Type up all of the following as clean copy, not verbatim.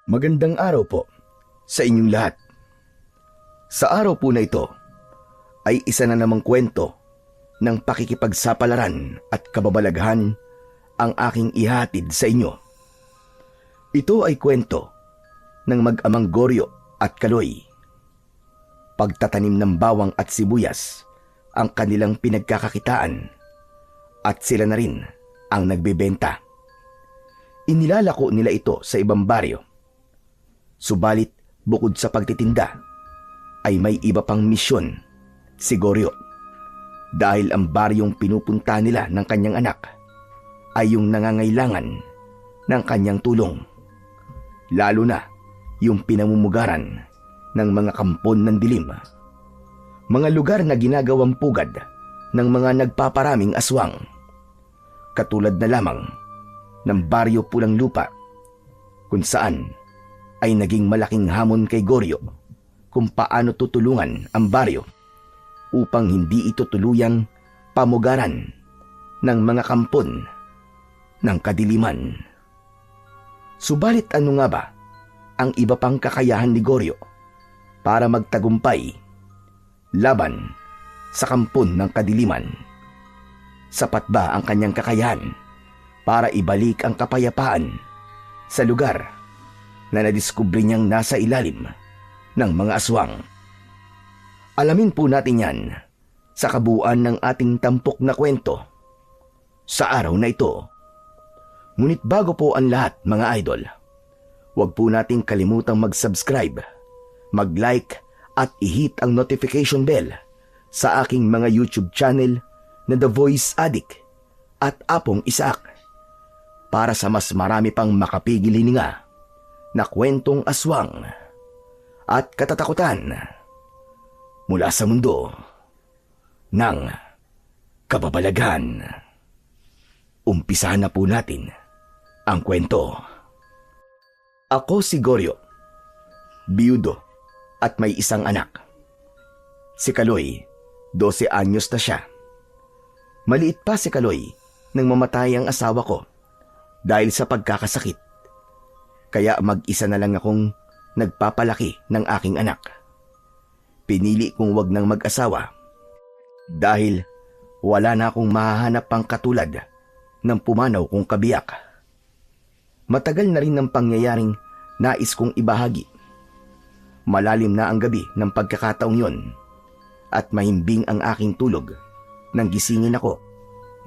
Magandang araw po sa inyong lahat. Sa araw po na ito ay isa na namang kwento ng pakikipagsapalaran at kababalaghan ang aking ihatid sa inyo. Ito ay kwento ng mag-amang Goryo at Kaloy. Pagtatanim ng bawang at sibuyas ang kanilang pinagkakakitaan at sila na rin ang nagbebenta. Inilalako nila ito sa ibang baryo. Subalit bukod sa pagtitinda ay may iba pang misyon si Goryo, dahil ang baryong pinupunta nila ng kanyang anak ay yung nangangailangan ng kanyang tulong, lalo na yung pinamumugaran ng mga kampon ng dilim, mga lugar na ginagawang pugad ng mga nagpaparaming aswang, katulad na lamang ng baryo Pulang Lupa, kung saan ay naging malaking hamon kay Goryo kung paano tutulungan ang baryo upang hindi ito tuluyang pamugaran ng mga kampon ng kadiliman. Subalit ano nga ba ang iba pang kakayahan ni Goryo para magtagumpay laban sa kampon ng kadiliman? Sapat ba ang kanyang kakayahan para ibalik ang kapayapaan sa lugar na nadiskubre niyang nasa ilalim ng mga aswang? Alamin po natin yan sa kabuuan ng ating tampok na kwento sa araw na ito. Ngunit bago po ang lahat, mga idol, huwag po nating kalimutang mag-subscribe, mag-like at i-hit ang notification bell sa aking mga YouTube channel na The Voice Addict at Apong Isaac, para sa mas marami pang makapigil hininga na kwentong aswang at katatakutan mula sa mundo ng kababalaghan. Umpisahan na po natin ang kwento. Ako si Goryo, biyudo at may isang anak. Si Kaloy, 12 anyos na siya. Maliit pa si Kaloy nang mamatay ang asawa ko dahil sa pagkakasakit. Kaya mag-isa na lang akong nagpapalaki ng aking anak. Pinili kong wag nang mag-asawa dahil wala na akong mahahanap pang katulad ng pumanaw kong kabiyak. Matagal na rin ng pangyayaring nais kong ibahagi. Malalim na ang gabi ng pagkakataong yon at mahimbing ang aking tulog nang gisingin ako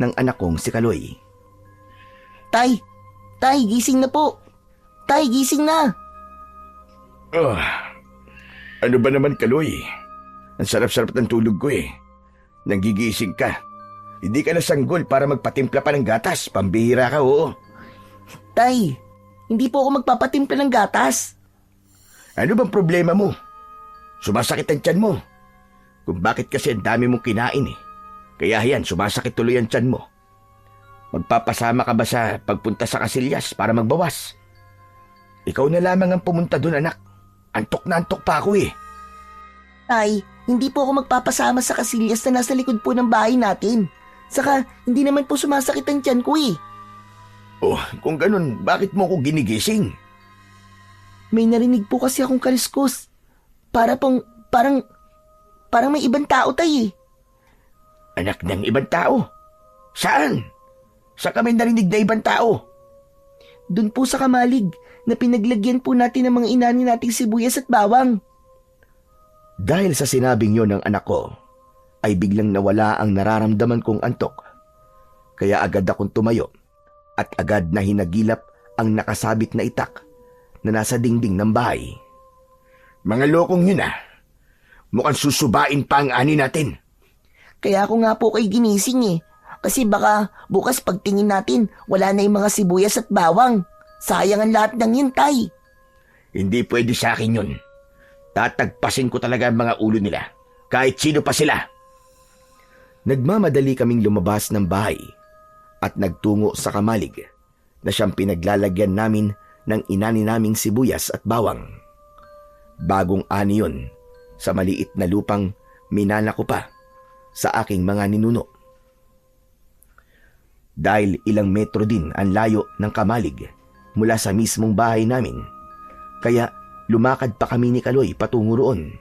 ng anak kong si Kaloy. Tay! Tay, gising na po! Tay, gising na! Ano ba naman, Kaloy? Ang sarap-sarap ng tulog ko eh. Nagigising ka. Hindi ka na sanggol para magpatimpla pa ng gatas. Pambihira ka, oo. Tay, hindi po ako magpapatimpla ng gatas. Ano bang problema mo? Sumasakit ang tiyan mo. Kung bakit kasi ang dami mong kinain eh. Kaya yan, sumasakit tuloy ang tiyan mo. Magpapasama ka ba sa pagpunta sa Casillas para magbawas? Ikaw na lamang ang pumunta doon, anak. Antok na antok pa ako eh. Tay, hindi po ako magpapasama sa Casillas na nasa likod po ng bahay natin. Saka, hindi naman po sumasakit ang tiyan ko eh. Oh, kung ganun, bakit mo ako ginigising? May narinig po kasi akong kaliskos. Parang may ibang tao, tay eh. Anak ng ibang tao? Saan? Saan ka may narinig na ibang tao? Doon po sa Kamalig na pinaglagyan po natin ng mga inani nating sibuyas at bawang. Dahil sa sinabing yon ng anak ko, ay biglang nawala ang nararamdaman kong antok. Kaya agad akong tumayo at agad na hinagilap ang nakasabit na itak na nasa dingding ng bahay. Mga lokong yun ah. Mukhang susubain pa ang ani natin. Kaya ako nga po kay ginising eh. Kasi baka bukas pagtingin natin, wala na yung mga sibuyas at bawang. Sayang ang lahat ng yun, tay. Hindi pwede sa akin yun. Tatagpasin ko talaga ang mga ulo nila. Kahit sino pa sila. Nagmamadali kaming lumabas ng bahay at nagtungo sa Kamalig na siyang pinaglalagyan namin ng inani naming sibuyas at bawang. Bagong ani yun sa maliit na lupang minana ko pa sa aking mga ninuno. Dahil ilang metro din ang layo ng Kamalig mula sa mismong bahay namin, Kaya lumakad pa kami ni Kaloy patungo roon.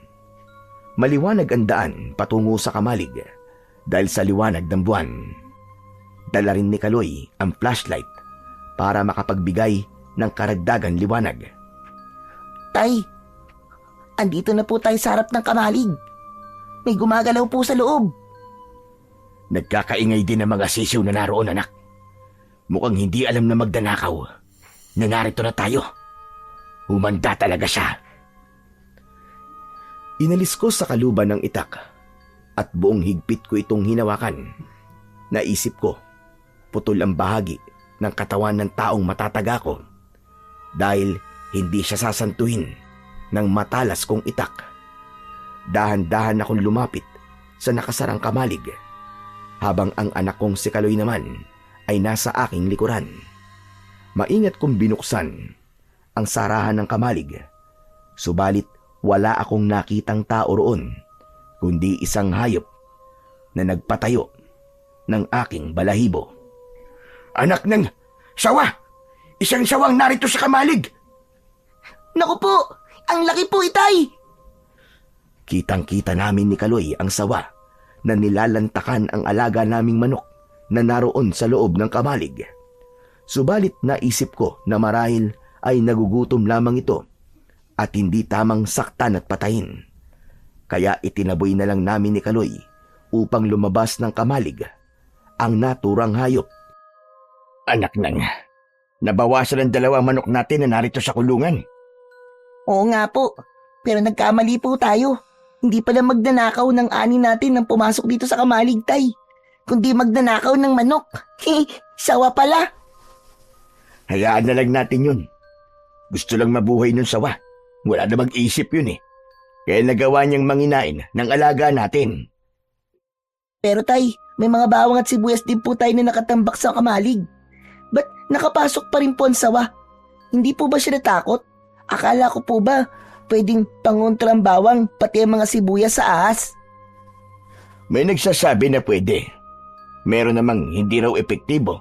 Maliwanag ang daan patungo sa Kamalig dahil sa liwanag ng buwan. Dala rin ni Kaloy ang flashlight para makapagbigay ng karagdagan liwanag. Tay, andito na po tayo sa harap ng Kamalig. May gumagalaw po sa loob. Nagkakaingay din ang mga sisiw na naroon, anak. Mukhang hindi alam na magdanakaw na narito na tayo. Humanda talaga siya. Inalis ko sa kaluban ng itak at buong higpit ko itong hinawakan. Naisip ko, putol ang bahagi ng katawan ng taong matataga ko dahil hindi siya sasantuhin ng matalas kong itak. Dahan-dahan akong lumapit sa nakasarang Kamalig habang ang anak kong si Kaloy naman ay nasa aking likuran. Maingat kong binuksan ang sarahan ng Kamalig, subalit wala akong nakitang tao roon, kundi isang hayop na nagpatayo ng aking balahibo. Anak ng sawa! Isang sawang narito sa Kamalig! Naku po! Ang laki po, Itay! Kitang-kita namin ni Kaloy ang sawa na nilalantakan ang alaga naming manok na naroon sa loob ng Kamalig. Subalit naisip ko na marahil ay nagugutom lamang ito at hindi tamang saktan at patayin. Kaya itinaboy na lang namin ni Kaloy upang lumabas ng Kamalig ang naturang hayop. Anak nang, nabawasan ang dalawang manok natin na narito sa kulungan. Oo nga po, pero nagkamali po tayo. Hindi pala magnanakaw ng ani natin nang pumasok dito sa Kamalig, Tay. Kundi magnanakaw ng manok. Sawa pala. Hayaan na lang natin yun. Gusto lang mabuhay nun sawa. Wala na mag-isip yun eh. Kaya nagawa niyang manginain ng alaga natin. Pero Tay, may mga bawang at sibuyas din po tayo na nakatambak sa Kamalig. Ba't nakapasok pa rin po ang sawa? Hindi po ba siya natakot? Akala ko po ba pwedeng pangontra ang bawang pati ang mga sibuyas sa ahas? May nagsasabi na pwede. Meron namang hindi raw epektibo.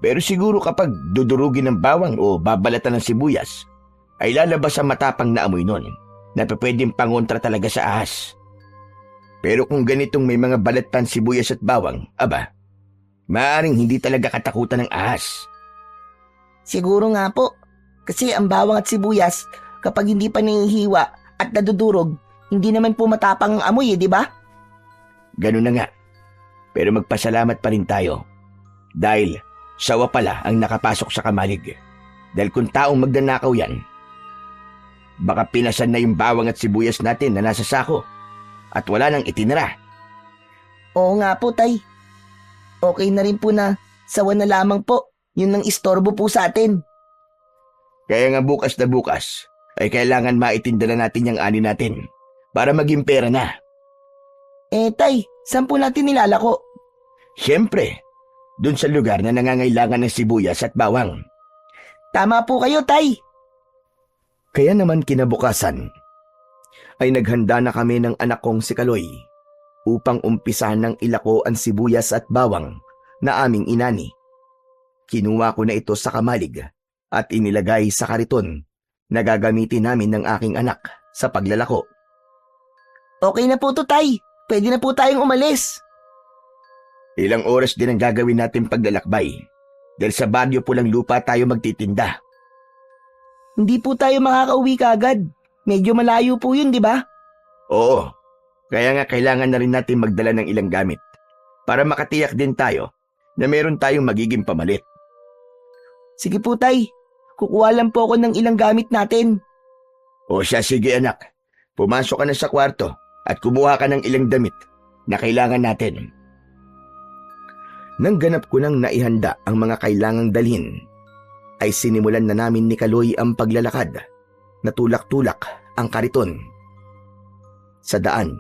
Pero siguro kapag dudurugin ng bawang o babalatan ng sibuyas, ay lalabas ang matapang na amoy nun na pwedeng pangontra talaga sa ahas. Pero kung ganitong may mga balatan sibuyas at bawang, aba, maaaring hindi talaga katakutan ng ahas. Siguro nga po. Kasi ang bawang at sibuyas, kapag hindi pa nangihiwa at nadudurog, hindi naman po matapang ang amoy di ba? Ganun na nga. Pero magpasalamat pa rin tayo. Dahil sawa pala ang nakapasok sa Kamalig. Dahil kung taong magnanakaw yan, baka pinasan na yung bawang at sibuyas natin na nasa sako at wala nang itinira. Oo nga po, Tay. Okay na rin po na sawa na lamang po. Yun ang istorbo po sa atin. Kaya nga bukas na bukas ay kailangan maitinda na natin yung ani natin para maging pera na. Tay, saan po natin nilalako? Siyempre, dun sa lugar na nangangailangan ng sibuyas at bawang. Tama po kayo, Tay. Kaya naman kinabukasan ay naghanda na kami ng anak kong si Kaloy upang umpisahan ng ilako ang sibuyas at bawang na aming inani. Kinuha ko na ito sa Kamalig at inilagay sa kariton na gagamitin namin ng aking anak sa paglalako. Okay na po to, Tay. Pwede na po tayong umalis. Ilang oras din ang gagawin natin paglalakbay dahil sa baryo Pulang Lupa tayo magtitinda. Hindi po tayo makakauwi kaagad. Medyo malayo po yun, di ba? Oo, kaya nga kailangan na rin natin magdala ng ilang gamit para makatiyak din tayo na meron tayong magiging pamalit. Sige po, Tay. Kukuha lang po ako ng ilang gamit natin. O siya, sige anak. Pumasok ka na sa kwarto at kumuha ka ng ilang damit na kailangan natin. Nang ganap ko nang naihanda ang mga kailangang dalhin, ay sinimulan na namin ni Kaloy ang paglalakad na tulak-tulak ang kariton. Sa daan,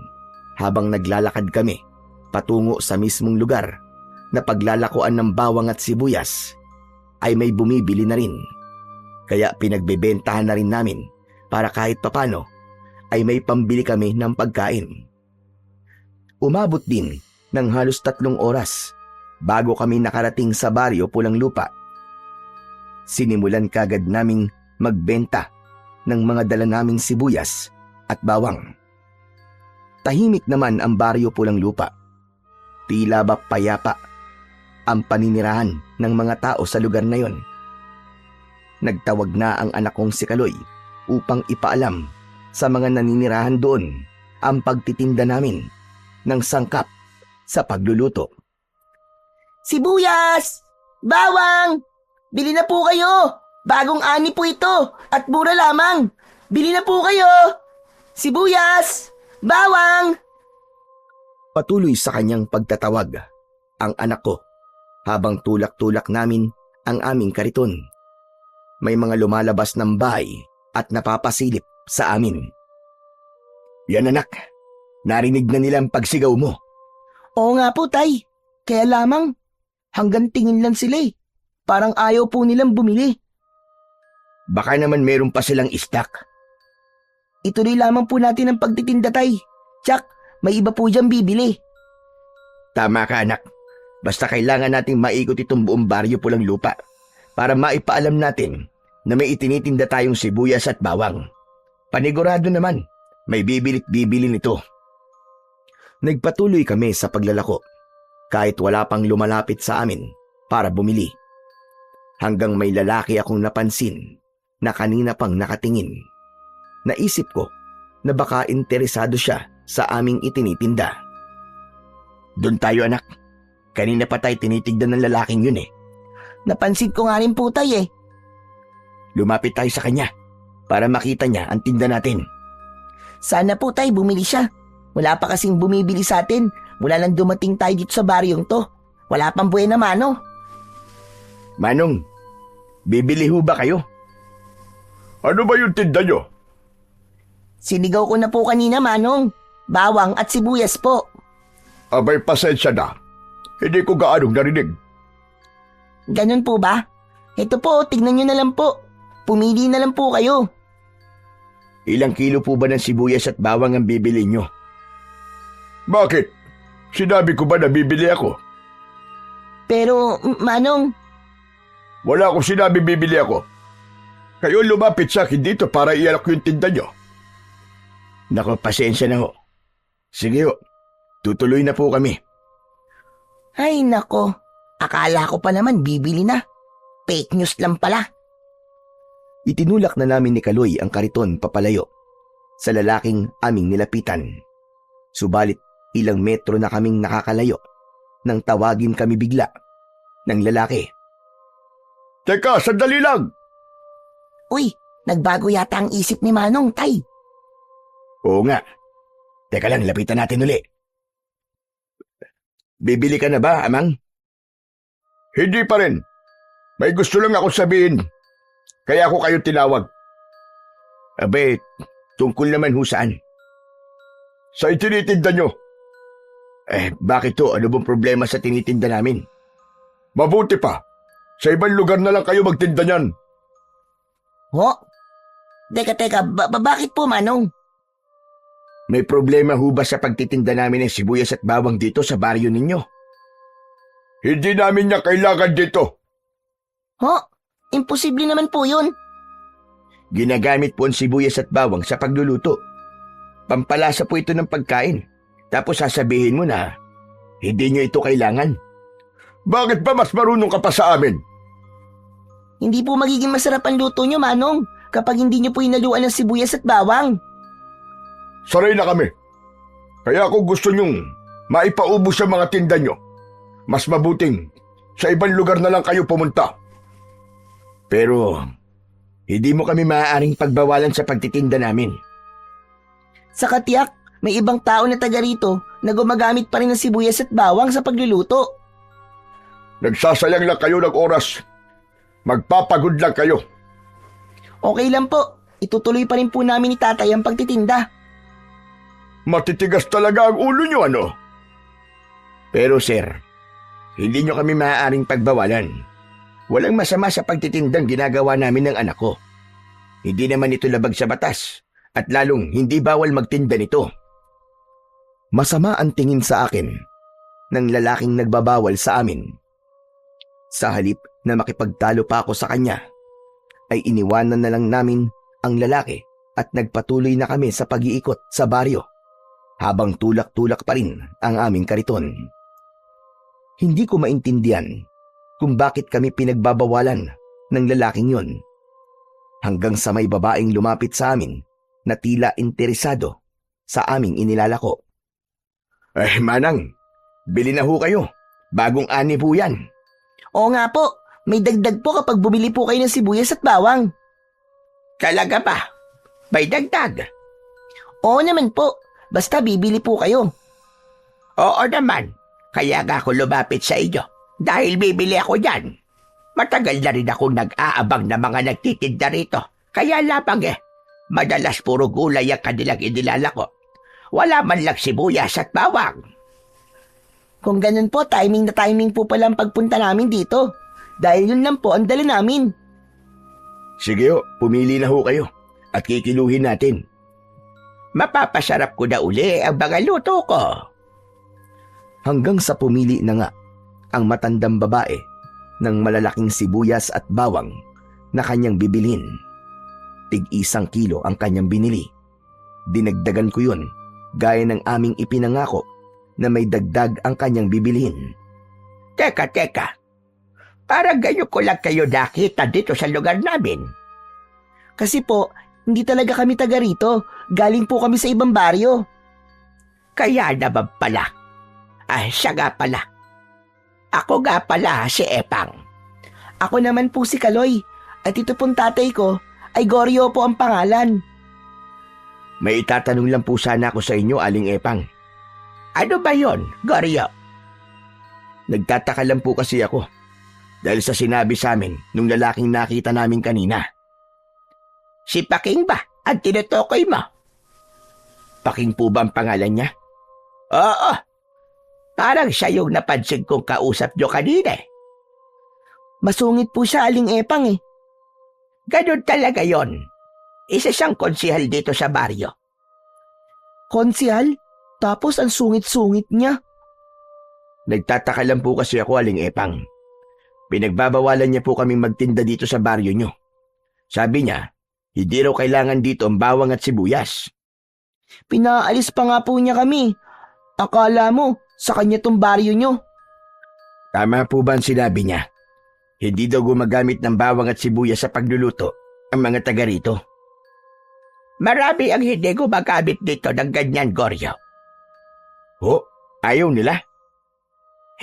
habang naglalakad kami patungo sa mismong lugar na paglalakuan ng bawang at sibuyas, ay may bumibili na rin. Kaya pinagbebentahan na rin namin para kahit papano ay may pambili kami ng pagkain. Umabot din ng halos 3 oras bago kami nakarating sa baryo Pulang Lupa. Sinimulan kagad naming magbenta ng mga dala naming sibuyas at bawang. Tahimik naman ang baryo Pulang Lupa. Tila ba payapa ang paninirahan ng mga tao sa lugar na yon. Nagtawag na ang anak kong si Kaloy upang ipaalam sa mga naninirahan doon ang pagtitinda namin ng sangkap sa pagluluto. Sibuyas! Bawang! Bili na po kayo! Bagong ani po ito at mura lamang. Bili na po kayo! Sibuyas! Bawang! Patuloy sa kanyang pagtatawag ang anak ko habang tulak-tulak namin ang aming kariton. May mga lumalabas ng bahay at napapasilip sa amin. Yan anak, narinig na nila ang pagsigaw mo. Oo nga po, tay. Kaya lamang, hanggang tingin lang sila eh. Parang ayaw po nilang bumili. Baka naman meron pa silang stock. Ituloy lamang po natin ang pagtitinda, tay. Tsak, may iba po dyan bibili. Tama ka anak, basta kailangan nating maikot itong buong baryo Pulang Lupa para maipaalam natin na may itinitinda tayong sibuyas at bawang. Panigurado naman, may bibilit bibili nito. Nagpatuloy kami sa paglalako kahit wala pang lumalapit sa amin para bumili. Hanggang may lalaki akong napansin na kanina pang nakatingin. Naisip ko na baka interesado siya sa aming itinitinda. Doon tayo anak, kanina pa tayo tinitignan ng lalaking yun eh. Napansin ko nga rin po, tay eh. Lumapit tayo sa kanya para makita niya ang tinda natin. Sana po, tay, bumili siya. Wala pa kasing bumibili sa atin mula nang dumating tayo dito sa baryong to. Wala pang buena mano. Manong, bibili ho ba kayo? Ano ba yung tinda nyo? Sinigaw ko na po kanina, manong. Bawang at sibuyas po. Abay, pasensya na. Hindi ko gaanong narinig. Ganun po ba? Ito po, tignan nyo na lang po. Pumili na lang po kayo. Ilang kilo po ba ng sibuyas at bawang ang bibili nyo? Bakit? Sinabi ko ba na bibili ako? Pero, manong, Wala akong sinabi bibili ako. Kayo lumapit sa akin dito para ialak yung tinda nyo. Nako, pasensya na ho. Sige ho, tutuloy na po kami. ay nako. Akala ko pa naman bibili na. Fake news lang pala. Itinulak na namin ni Kaloy ang kariton papalayo sa lalaking aming nilapitan. Subalit ilang metro na kaming nakakalayo nang tawagin kami bigla ng lalaki. Teka, sandali lang! Uy, nagbago yata ang isip ni Manong, tay. Oo nga. Teka lang, lapitan natin uli. Bibili ka na ba, amang? Hindi pa rin. May gusto lang ako sabihin. Kaya ako kayo tinawag. Abe, tungkol naman ho saan? Sa itinitinda nyo. Bakit to? Ano bang problema sa tinitinda namin? Mabuti pa. Sa ibang lugar na lang kayo magtinda niyan. Ho? Teka, bakit po, Manong? May problema ho ba sa pagtitinda namin ng sibuyas at bawang dito sa baryo ninyo? Hindi namin niya kailangan dito. Ho? Imposible naman po yun. Ginagamit po ang sibuyas at bawang sa pagluluto. Pampalasa po ito ng pagkain. Tapos sasabihin mo na hindi nyo ito kailangan. Bakit ba mas marunong ka pa sa amin? Hindi po magiging masarap ang luto nyo, Manong, kapag hindi nyo po inaluan ng sibuyas at bawang. Saray na kami. Kaya kung gusto nyong maipaubos sa mga tinda nyo, mas mabuting sa ibang lugar na lang kayo pumunta. Pero hindi mo kami maaaring pagbawalan sa pagtitinda namin. Sa katiyak, may ibang tao na taga rito na gumagamit pa rin ng sibuyas at bawang sa pagluluto. Nagsasayang lang kayo ng oras. Magpapagod lang kayo. Okay lang po, itutuloy pa rin po namin ni tatay ang pagtitinda. Matitigas talaga ang ulo nyo, ano? Pero sir, hindi nyo kami maaaring pagbawalan. Walang masama sa pagtitindang ginagawa namin ng anak ko. Hindi naman ito labag sa batas at lalong hindi bawal magtinda nito. Masama ang tingin sa akin ng lalaking nagbabawal sa amin. Sa halip na makipagtalo pa ako sa kanya, ay iniwanan na lang namin ang lalaki at nagpatuloy na kami sa pag-iikot sa baryo habang tulak-tulak pa rin ang aming kariton. Hindi ko maintindihan kung bakit kami pinagbabawalan ng lalaking yon hanggang sa may babaeng lumapit sa amin na tila interesado sa aming inilalako. Manang, bili na ho kayo. Bagong ani po yan. Oo nga po, may dagdag po kapag bumili po kayo ng sibuyas at bawang. Talaga ba? May dagdag? Oo naman po, basta bibili po kayo. Oo naman. Kaya nga ako lumapit sa inyo dahil bibili ako yan. Matagal na rin akong nag-aabang na mga nagtitinda rito. Kaya lamang madalas puro gulay ang kanilang inilalako. Wala man lang sibuyas at bawang. Kung ganun po, timing na timing po pala ang pagpunta namin dito. Dahil yun lang po ang dala namin. Sige ho, pumili na ho kayo at kikiluhin natin. Mapapasarap ko na uli ang mga luto ko. Hanggang sa pumili na nga ang matandang babae ng malalaking sibuyas at bawang na kanyang bibilhin. Tig-1 kilo ang kanyang binili. Dinagdagan ko yun gaya ng aming ipinangako na may dagdag ang kanyang bibilhin. Teka. Parang ganyan ko lang kayo nakita dito sa lugar namin. Kasi po, hindi talaga kami taga rito. Galing po kami sa ibang baryo. Kaya naman pala. Siya nga pala. Ako nga pala si Epang. Ako naman po si Kaloy. At ito pong tatay ko ay Goryo po ang pangalan. May itatanong lang po sana ako sa inyo, Aling Epang. Ano ba yon, Goryo? Nagtataka lang po kasi ako dahil sa sinabi sa amin nung lalaking nakita namin kanina. Si Paking ba ang tinutukoy mo? Paking po ba ang pangalan niya? Oo. Parang siya yung napansin kong kausap nyo kanina. Masungit po siya, Aling Epang Ganun talaga yon. Isa siyang konsihal dito sa baryo. Konsihal? Tapos ang sungit-sungit niya. Nagtataka lang po kasi ako, Aling Epang. Pinagbabawalan niya po kaming magtinda dito sa baryo niyo. Sabi niya, hindi raw kailangan dito ang bawang at sibuyas. Pinaalis pa nga po niya kami. Akala mo, sa kanya tong baryo niyo. Tama po ba ang sinabi niya? Hindi daw gumagamit ng bawang at sibuyas sa pagluluto ang mga taga rito. Marami ang hindi gumagamit dito ng ganyan, Goryo. Ayaw nila?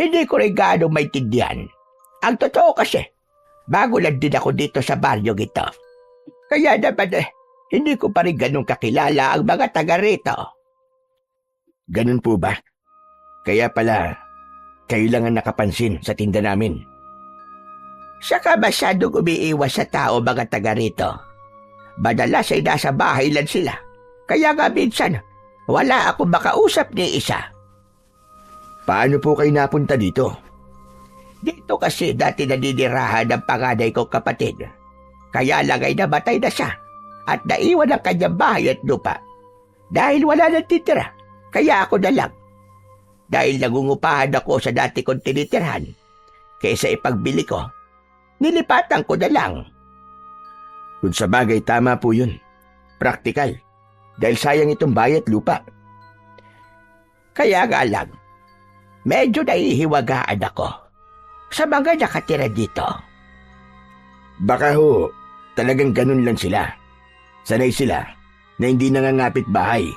Hindi ko rin gaano maintindihan. Ang totoo kasi, bago lang din ako dito sa baryo ito. Kaya naman hindi ko pa rin ganun kakilala ang mga taga rito. Ganun po ba? Kaya pala, kayo lang ang nakapansin sa tinda namin. Saka masyadong umiiwas sa tao mga taga rito. Madalas ay nasa bahay lang sila. Kaya nga minsan, wala akong makausap ni isa. Paano po kayo napunta dito? Dito kasi dati naninirahan ng panganay kong kapatid. Kaya lang ay namatay na siya at naiwan ang kanyang bahay at lupa. Dahil wala nang titira, kaya ako na lang. Dahil nangungupahan ako sa dati kong tinitirhan, kaysa ipagbili ko, nilipatan ko na lang. Kung sa bagay, tama po yun. Praktikal. Dahil sayang itong bayat lupa. Kaya nga lang, medyo nahihiwagaan ako sa mga nakatira dito. Baka ho, talagang ganun lang sila. Sanay sila na hindi nangangapit bahay.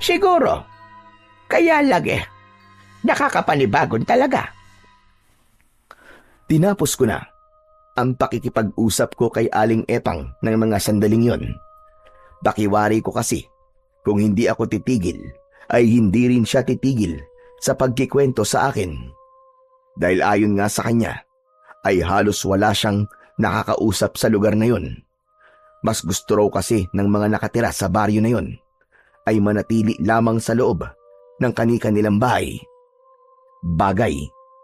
Siguro. Kaya lang nakakapanibagon talaga. Tinapos ko na ang pakikipag-usap ko kay Aling Epang ng mga sandaling yon. Pakiwari ko kasi, kung hindi ako titigil, ay hindi rin siya titigil sa pagkikwento sa akin. Dahil ayon nga sa kanya, ay halos wala siyang nakakausap sa lugar na yon. Mas gusto raw kasi ng mga nakatira sa baryo na yon ay manatili lamang sa loob ng kani-kanilang bahay. Bagay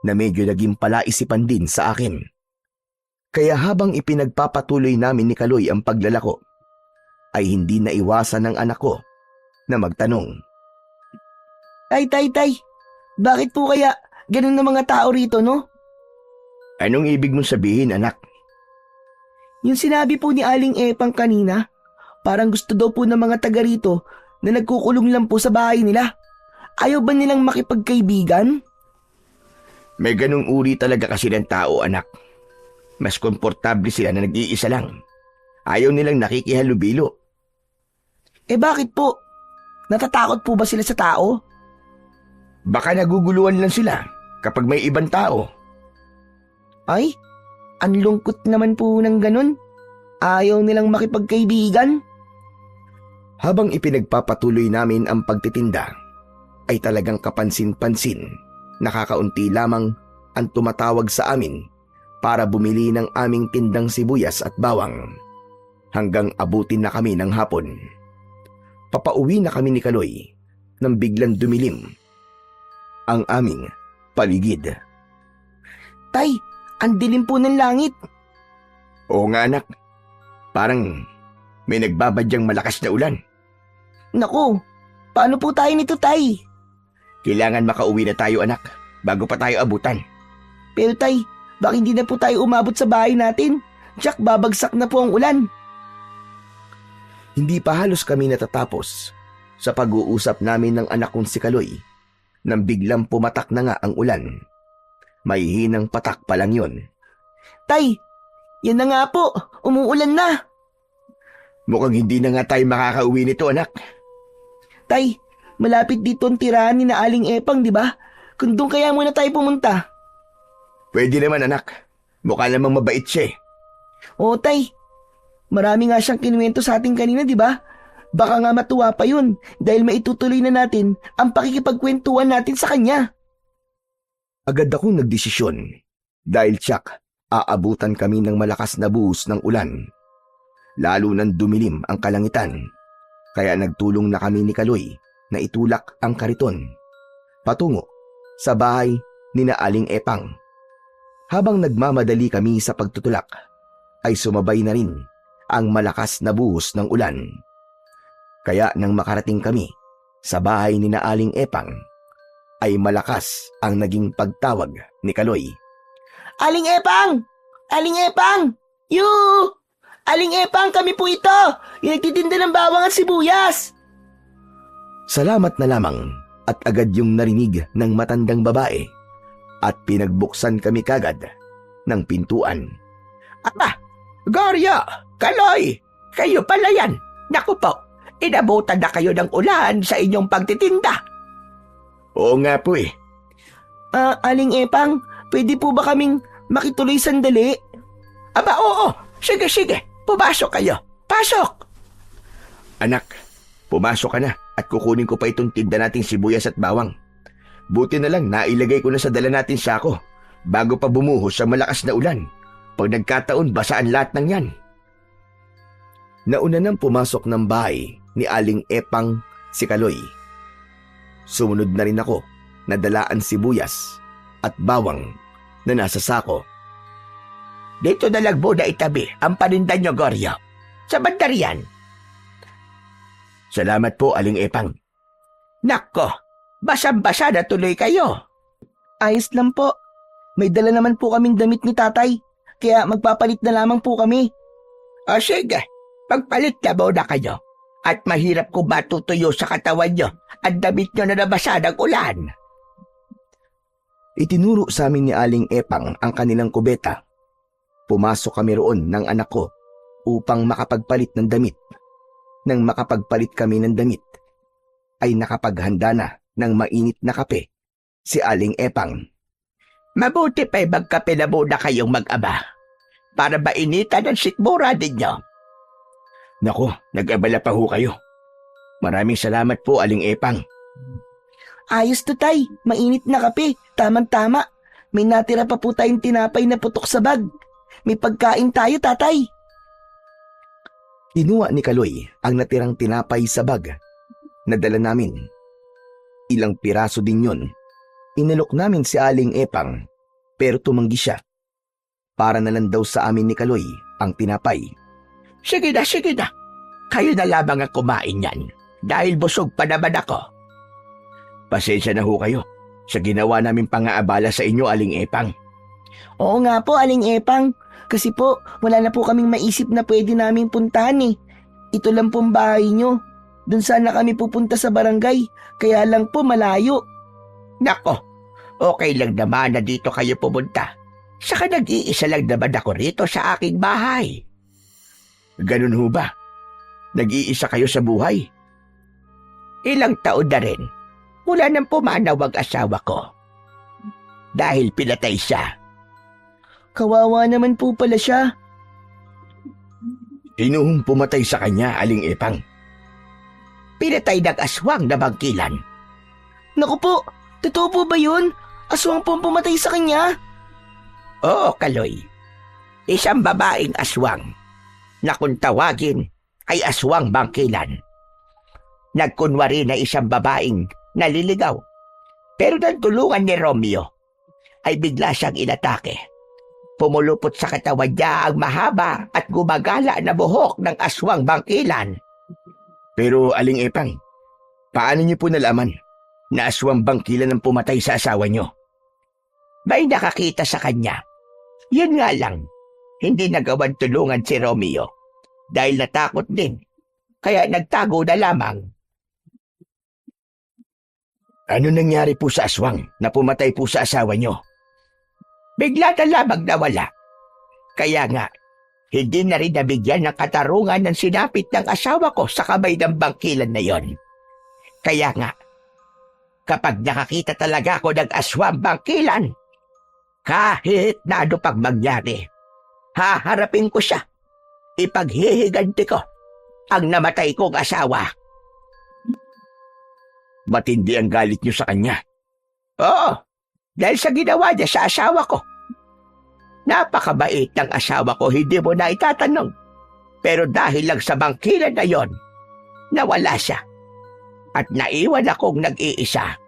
na medyo naging palaisipan din sa akin. Kaya habang ipinagpapatuloy namin ni Kaloy ang paglalako, ay hindi naiwasan ng anak ko na magtanong. Tay, bakit po kaya ganun na mga tao rito, no? Anong ibig mong sabihin, anak? Yung sinabi po ni Aling Epang kanina, Parang gusto daw po ng mga taga rito na nagkukulong lang po sa bahay nila. Ayaw ba nilang makipagkaibigan? May ganung uri talaga kasi ng tao, anak. Mas komportable sila na nag-iisa lang. Ayaw nilang nakikihalubilo. Bakit po? Natatakot po ba sila sa tao? Baka naguguluhan lang sila kapag may ibang tao. Ay, ang lungkot naman po ng ganun. Ayaw nilang makipagkaibigan. Habang ipinagpapatuloy namin ang pagtitinda, ay talagang kapansin-pansin, nakakaunti lamang ang tumatawag sa amin para bumili ng aming tindang sibuyas at bawang. Hanggang abutin na kami ng hapon. Papauwi na kami ni Kaloy nang biglang dumilim ang aming paligid. Tay, ang dilim po ng langit. Oo nga, anak. Parang may nagbabadyang malakas na ulan. Naku, paano po tayo nito, Tay? Kailangan makauwi na tayo, anak, bago pa tayo abutan. Pero Tay, bakit hindi na po tayo umabot sa bahay natin? Jack, babagsak na po ang ulan. Hindi pa halos kami natatapos sa pag-uusap namin ng anak kong si Kaloy nang biglang pumatak na nga ang ulan. May hinang patak pa lang yun. Tay, yan na nga po, umuulan na. Mukhang hindi na nga tayo makakauwi nito, anak. Tay, malapit dito ang tirahan ni na Aling Epang, di ba? Kung doon kaya muna tayo pumunta. Pwede naman, anak. Mukha namang mabait siya eh. Oo, Tay. Marami nga siyang kinuwento sa atin kanina, di ba? Baka nga matuwa pa yun dahil maitutuloy na natin ang pakikipagkwentuhan natin sa kanya. Agad akong nagdesisyon dahil tsak aabutan kami ng malakas na buhos ng ulan. Lalo nang dumilim ang kalangitan, kaya nagtulong na kami ni Kaloy na itulak ang kariton patungo sa bahay ni na Aling Epang. Habang nagmamadali kami sa pagtutulak, ay sumabay na rin ang malakas na buhos ng ulan. Kaya nang makarating kami sa bahay ni na Aling Epang, ay malakas ang naging pagtawag ni Kaloy. Aling Epang! Aling Epang! Yoo! Aling Epang, kami po ito! Yung nagtitinda ng bawang at sibuyas! Salamat na lamang at agad yung narinig ng matandang babae at pinagbuksan kami kagad ng pintuan. Aba, Gloria, Kaloy, kayo pala yan. Naku po, inabutan na kayo ng ulan sa inyong pagtitinda. Oo nga po eh. Aling Epang, pwede po ba kaming makituloy sandali? Aba oo, sige, pumasok kayo. Pasok! Anak, pumasok ka na at kukunin ko pa itong tinda nating sibuyas at bawang. Buti na lang nailagay ko na sa dala natin sako bago pa bumuhos sa malakas na ulan. Pag nagkataon, basaan lahat ng yan. Nauna nang pumasok ng bahay ni Aling Epang si Kaloy. Sumunod na rin ako na dalaan sibuyas at bawang na nasa sako. Dito na lang muna itabi ang paninda nyo, Goryo. Sa banda riyan. Salamat po, Aling Epang. Nako, basang-basa na tuloy kayo. Ayos lang po. May dala naman po kaming damit ni tatay, kaya magpapalit na lamang po kami. O sige, pagpalit na muna kayo. At mahirap kung matutuyo sa katawan nyo at damit nyo na nabasa ng ulan. Itinuro sa amin ni Aling Epang ang kanilang kubeta. Pumasok kami roon ng anak ko upang makapagpalit ng damit. Nang makapagpalit kami ng damit, ay nakapaghanda na ng mainit na kape si Aling Epang. Mabuti pa'y magkape na muna kayong mag-aba para mainitan ang sikmura ninyo. Naku, nag-abala pa ho kayo. Maraming salamat po, Aling Epang. Ayos to, tay. Mainit na kape. Tamang-tama. May natira pa po tayong tinapay na putok sa bag. May pagkain tayo, tatay. Kinuha ni Kaloy ang natirang tinapay sa bag na dala namin. Ilang piraso din yun. Inalok namin si Aling Epang pero tumanggi siya. Para na lang daw sa amin ni Kaloy ang tinapay. Sige na. Kayo na lamang ang kumain yan dahil busog pa naman ako. Pasensya na ho kayo sa ginawa namin pang-aabala sa inyo, Aling Epang. Oo nga po, Aling Epang. Kasi po, wala na po kaming maisip na pwede naming puntahan eh. Ito lang pong bahay nyo. Doon sana kami pupunta sa barangay, kaya lang po malayo. Nako, okay lang naman na dito kayo pumunta. Saka nag-iisa lang naman ako rito sa aking bahay. Ganun ho ba? Nag-iisa kayo sa buhay? Ilang taon na rin mula nang pumanaw ang asawa ko. Dahil pinatay siya. Kawawa naman po pala siya. Sino hong pumatay sa kanya, Aling Epang? Pinatay ng aswang na bangkilan. Naku po, totoo po ba yun? Aswang po ang pumatay sa kanya? Oo, Kaloy. Isang babaeng aswang na kung tawagin ay aswang bangkilan. Nagkunwari na isang babaeng naliligaw. Pero nang tulungan ni Romeo, ay bigla siyang inatake. Pumulupot sa katawan niya ang mahaba at gumagala na buhok ng aswang bangkilan. Pero Aling Epang, paano niyo po nalaman na aswang bangkilan ang pumatay sa asawa niyo? May nakakita sa kanya. Yun nga lang, hindi nagawan tulungan si Romeo dahil natakot din. Kaya nagtago na lamang. Ano nangyari po sa aswang na pumatay po sa asawa niyo? Bigla na lamang nawala. Kaya nga, hindi na rin nabigyan ng katarungan ng sinapit ng asawa ko sa kamay ng bangkilan na yon. Kaya nga, kapag nakakita talaga ako ng aswang bangkilan, kahit na ano pang mangyari, haharapin ko siya. Ipaghihiganti ko ang namatay kong asawa. Matindi ang galit niyo sa kanya. Oo, dahil sa ginawa niya sa asawa ko. Napakabait ng asawa ko, hindi mo na itatanong. Pero dahil lang sa bangkilan na yon, nawala siya. At naiwan akong nag-iisa.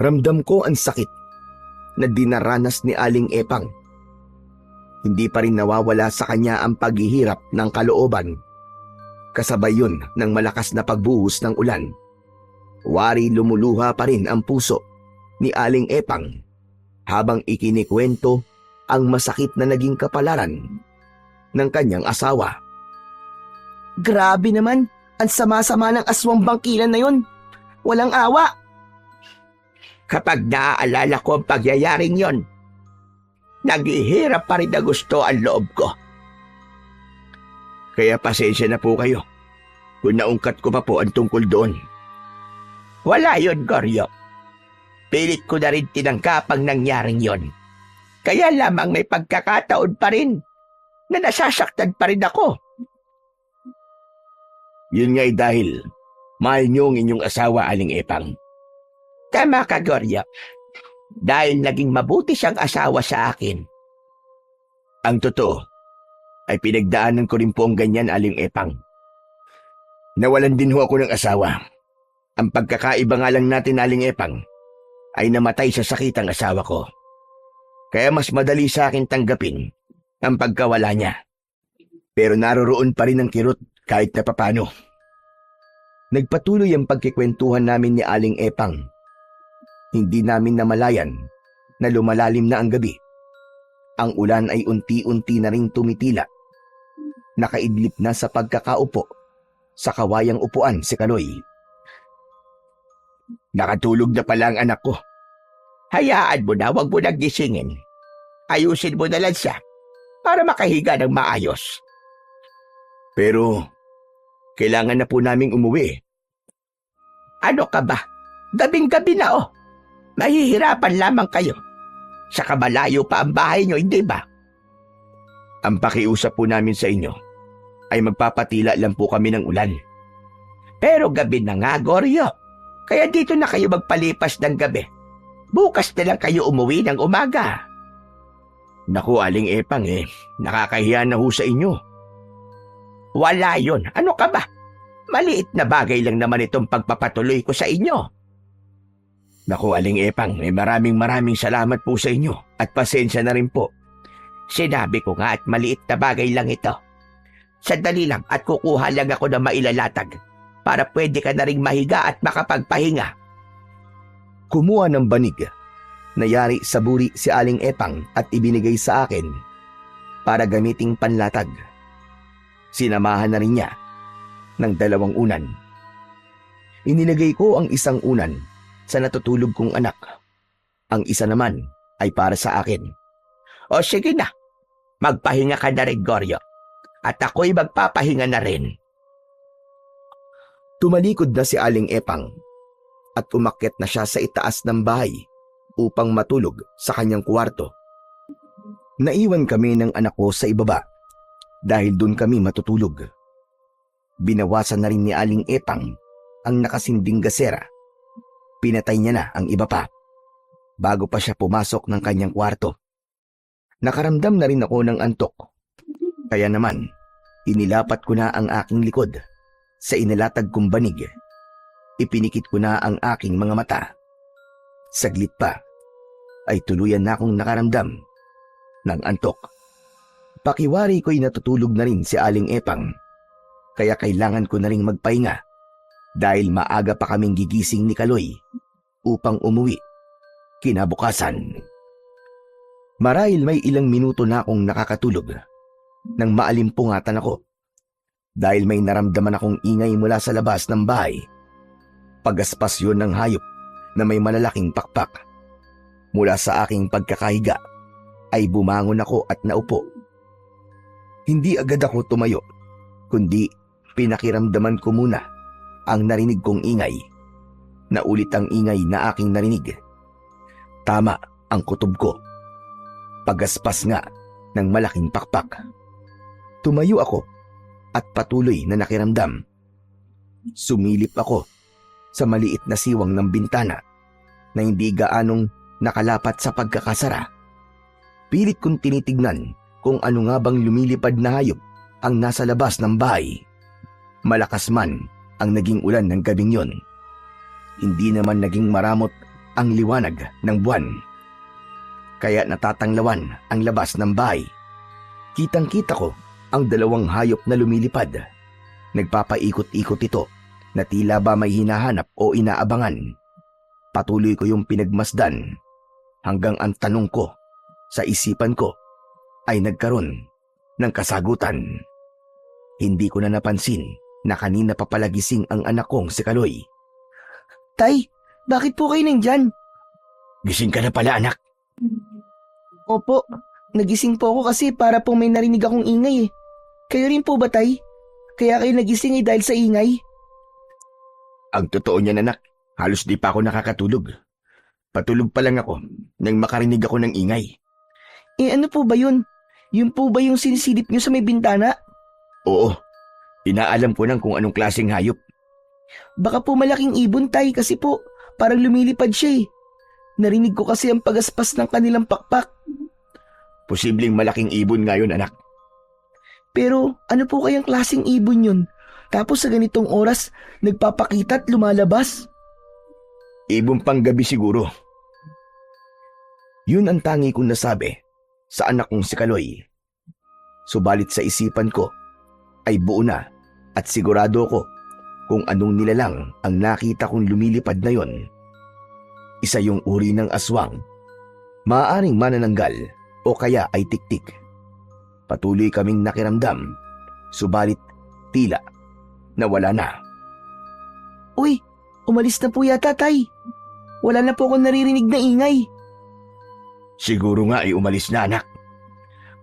Ramdam ko ang sakit na dinaranas ni Aling Epang. Hindi pa rin nawawala sa kanya ang paghihirap ng kalooban. Kasabay yun ng malakas na pagbuhos ng ulan. Wari lumuluha pa rin ang puso ni Aling Epang habang ikinikwento ang masakit na naging kapalaran ng kanyang asawa. Grabe naman, ang sama-sama ng aswang bangkilan na yun. Walang awa. Kapag naaalala ko ang pagyayaring yon, naghihirap pa rin na gusto ang loob ko. Kaya pasensya na po kayo kung naungkat ko pa po ang tungkol doon. Wala yon, Goryo. Pilit ko na rin tinanggap ang nangyaring yon. Kaya lamang may pagkakataon pa rin na nasasaktan pa rin ako. Yun nga'y dahil mahal niyo ang inyong asawa, Aling Epang. Tama ka, Goryo. Dahil naging mabuti siyang asawa sa akin. Ang totoo ay pinagdaanan ko rin po ang ganyan, Aling Epang. Nawalan din ho ako ng asawa. Ang pagkakaiba nga lang natin, Aling Epang, ay namatay sa sakit ang asawa ko. Kaya mas madali sa akin tanggapin ang pagkawala niya. Pero naroroon pa rin ang kirot kahit na papano. Nagpatuloy ang pagkikwentuhan namin ni Aling Epang. Hindi namin namalayan na lumalalim na ang gabi. Ang ulan ay unti-unti na ring tumitila. Nakaidlip na sa pagkakaupo sa kawayang upuan si Kaloy. Nakatulog na pala ang anak ko. Hayaan mo na, huwag mo nang gisingin. Ayusin mo na lang siya para makahiga ng maayos. Pero kailangan na po naming umuwi. Ano ka ba? Gabing-gabi na oh. Mahihirapan lamang kayo. Saka malayo pa ang bahay nyo, hindi ba? Ang pakiusap po namin sa inyo ay magpapatila lang po kami ng ulan. Pero gabi na nga, Goryo. Kaya dito na kayo magpalipas ng gabi. Bukas na lang kayo umuwi ng umaga. Naku, Aling Epang nakakahiya na ho sa inyo. Wala yun. Ano ka ba? Maliit na bagay lang naman itong pagpapatuloy ko sa inyo. Naku, Aling Epang, maraming salamat po sa inyo at pasensya na rin po. Sinabi ko nga at maliit na bagay lang ito. Sandali lang at kukuha lang ako ng mailalatag para pwede ka na ring mahiga at makapagpahinga. Kumuha ng banig. Nayari sa buri si Aling Epang at ibinigay sa akin para gamiting panlatag. Sinamahan na rin niya ng 2 unan. Inilagay ko ang isang unan sa natutulog kong anak. Ang isa naman ay para sa akin. O sige na, magpahinga ka na rin, Goryo. At ako'y magpapahinga na rin. Tumalikod na si Aling Epang at umakyat na siya sa itaas ng bahay upang matulog sa kanyang kwarto. Naiwan kami ng anak ko sa ibaba dahil doon kami matutulog. Binawasan na rin ni Aling Epang ang nakasinding gasera. Pinatay niya na ang iba pa bago pa siya pumasok ng kanyang kwarto. Nakaramdam na rin ako ng antok. Kaya naman, inilapat ko na ang aking likod sa inilatag kong banig. Ipinikit ko na ang aking mga mata. Saglit pa, ay tuluyan na akong nakaramdam ng antok. Pakiwari ko'y natutulog na rin si Aling Epang, kaya kailangan ko na rin magpahinga dahil maaga pa kaming gigising ni Kaloy upang umuwi kinabukasan. Marahil may ilang minuto na akong nakakatulog nang maalimpungatan ako dahil may naramdaman akong ingay mula sa labas ng bahay. Pagaspas yun ng hayop na may malalaking pakpak. Mula sa aking pagkakahiga ay bumangon ako at naupo. Hindi agad ako tumayo, kundi pinakiramdaman ko muna ang narinig kong ingay. Naulit ang ingay na aking narinig. Tama ang kutob ko. Pagaspas nga ng malaking pakpak. Tumayo ako at patuloy na nakiramdam. Sumilip ako sa maliit na siwang ng bintana na hindi gaanong nakalapat sa pagkakasara. Pilit kong tinitignan kung ano nga bang lumilipad na hayop ang nasa labas ng bahay. Malakas man ang naging ulan ng gabing yon. Hindi naman naging maramot ang liwanag ng buwan. Kaya natatanglawan ang labas ng bahay. Kitang-kita ko ang 2 hayop na lumilipad. Nagpapaikot-ikot ito na tila ba may hinahanap o inaabangan. Patuloy ko yung pinagmasdan hanggang ang tanong ko sa isipan ko ay nagkaroon ng kasagutan. Hindi ko na napansin na kanina pa pala gising ang anak kong si Kaloy. Tay, bakit po kayo nandyan? Gising ka na pala, anak. Opo, nagising po ako kasi para po may narinig akong ingay eh. Kayo rin po ba, Tay? Kaya kayo nagising dahil sa ingay? Ang totoo niyan, anak, halos di pa ako nakakatulog. Patulog pa lang ako nang makarinig ako ng ingay. Eh ano po ba yun? Yun po ba yung sinisilip niyo sa may bintana? Oo, inaalam ko nang kung anong klaseng hayop. Baka po malaking ibon, Tay, kasi po parang lumilipad siya eh. Narinig ko kasi ang pagaspas ng kanilang pakpak. Posibleng malaking ibon nga yun, anak. Pero ano po kayang klaseng ibon yun? Tapos sa ganitong oras, nagpapakita at lumalabas? Ibon pang gabi siguro. Yun ang tangi kong nasabi sa anak kong si Kaloy. Subalit sa isipan ko ay buo na at sigurado ko kung anong nilalang ang nakita kong lumilipad na yon. Isa yung uri ng aswang, maaaring manananggal o kaya ay tiktik. Patuloy kaming nakiramdam, subalit tila nawala na. Uy, umalis na po yata, Tay. Wala na po akong naririnig na ingay. Siguro nga ay umalis na, anak.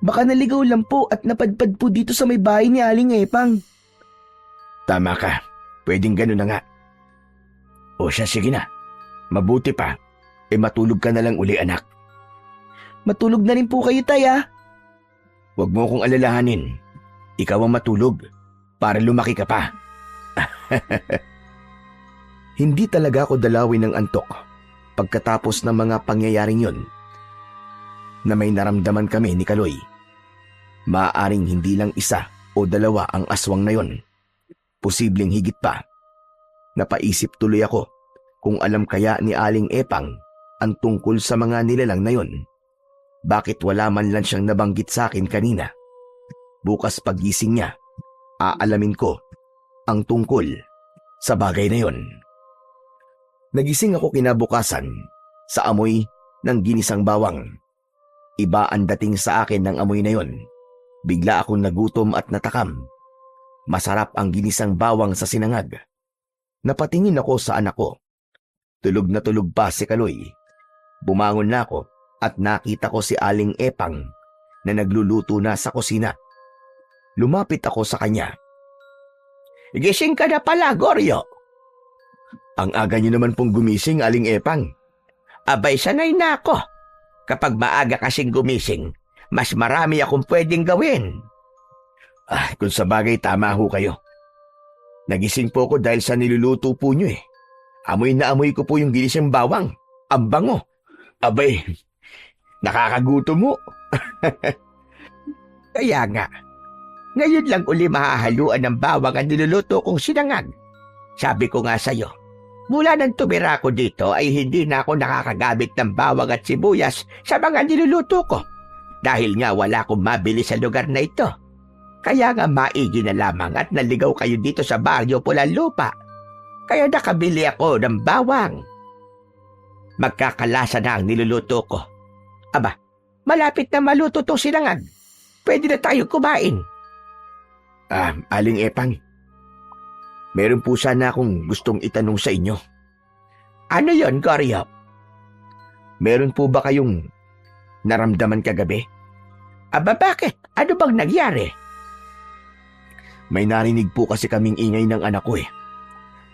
Baka naligaw lang po at napadpad po dito sa may bahay ni Aling Epang. Tama ka, pwedeng ganun na nga. O siya, sige na. Mabuti pa, matulog ka na lang uli, anak. Matulog na rin po kayo, Tay, ah. Huwag mo akong alalahanin. Ikaw ang matulog para lumaki ka pa. Hindi talaga ako dalawin ng antok pagkatapos ng mga pangyayaring yon na may naramdaman kami ni Kaloy. Maaaring hindi lang 1 o 2 ang aswang na yon. Posibleng higit pa. Napaisip tuloy ako kung alam kaya ni Aling Epang ang tungkol sa mga nilalang na yon. Bakit wala man lang siyang nabanggit sa akin kanina? Bukas pagising niya, aalamin ko ang tungkol sa bagay na yon. Nagising ako kinabukasan sa amoy ng ginisang bawang. Iba ang dating sa akin ng amoy na yon. Bigla akong nagutom at natakam Masarap ang ginisang bawang sa sinangag. Napatingin ako sa anak ko. Tulog na tulog pa si Kaloy. Bumangon na ako at nakita ko si Aling Epang na nagluluto na sa kusina. Lumapit ako sa kanya. Gising ka na pala, Goryo. Ang aga niyo naman pong gumising, Aling Epang. Abay, sanay na ako. Kapag maaga kasing gumising, mas marami akong pwedeng gawin. Kung sa bagay tama ho kayo. Nagising po ako dahil sa niluluto po niyo eh. Amoy na amoy ko po yung ginisang bawang. Ang bango. Abay, nakakagutom mo. Kaya nga, ngayon lang uli mahahaluan ng bawang ang niluluto kong sinangag. Sabi ko nga sa'yo, mula nang tumira ko dito ay hindi na ako nakakagamit ng bawang at sibuyas sa mga niluluto ko. Dahil nga wala akong mabili sa lugar na ito. Kaya nga maigi na lamang at naligaw kayo dito sa baryo Pulanlupa. Kaya nakabili ako ng bawang. Magkakalasa na ang niluluto ko. Aba, malapit na maluto tong sinangag. Pwede na tayo kumain. Aling Epang, meron po sana akong gustong itanong sa inyo. Ano yon, Goryo? Meron po ba kayong naramdaman kagabi? Aba, bakit? Ano bang nangyari? May narinig po kasi kaming ingay ng anak ko eh.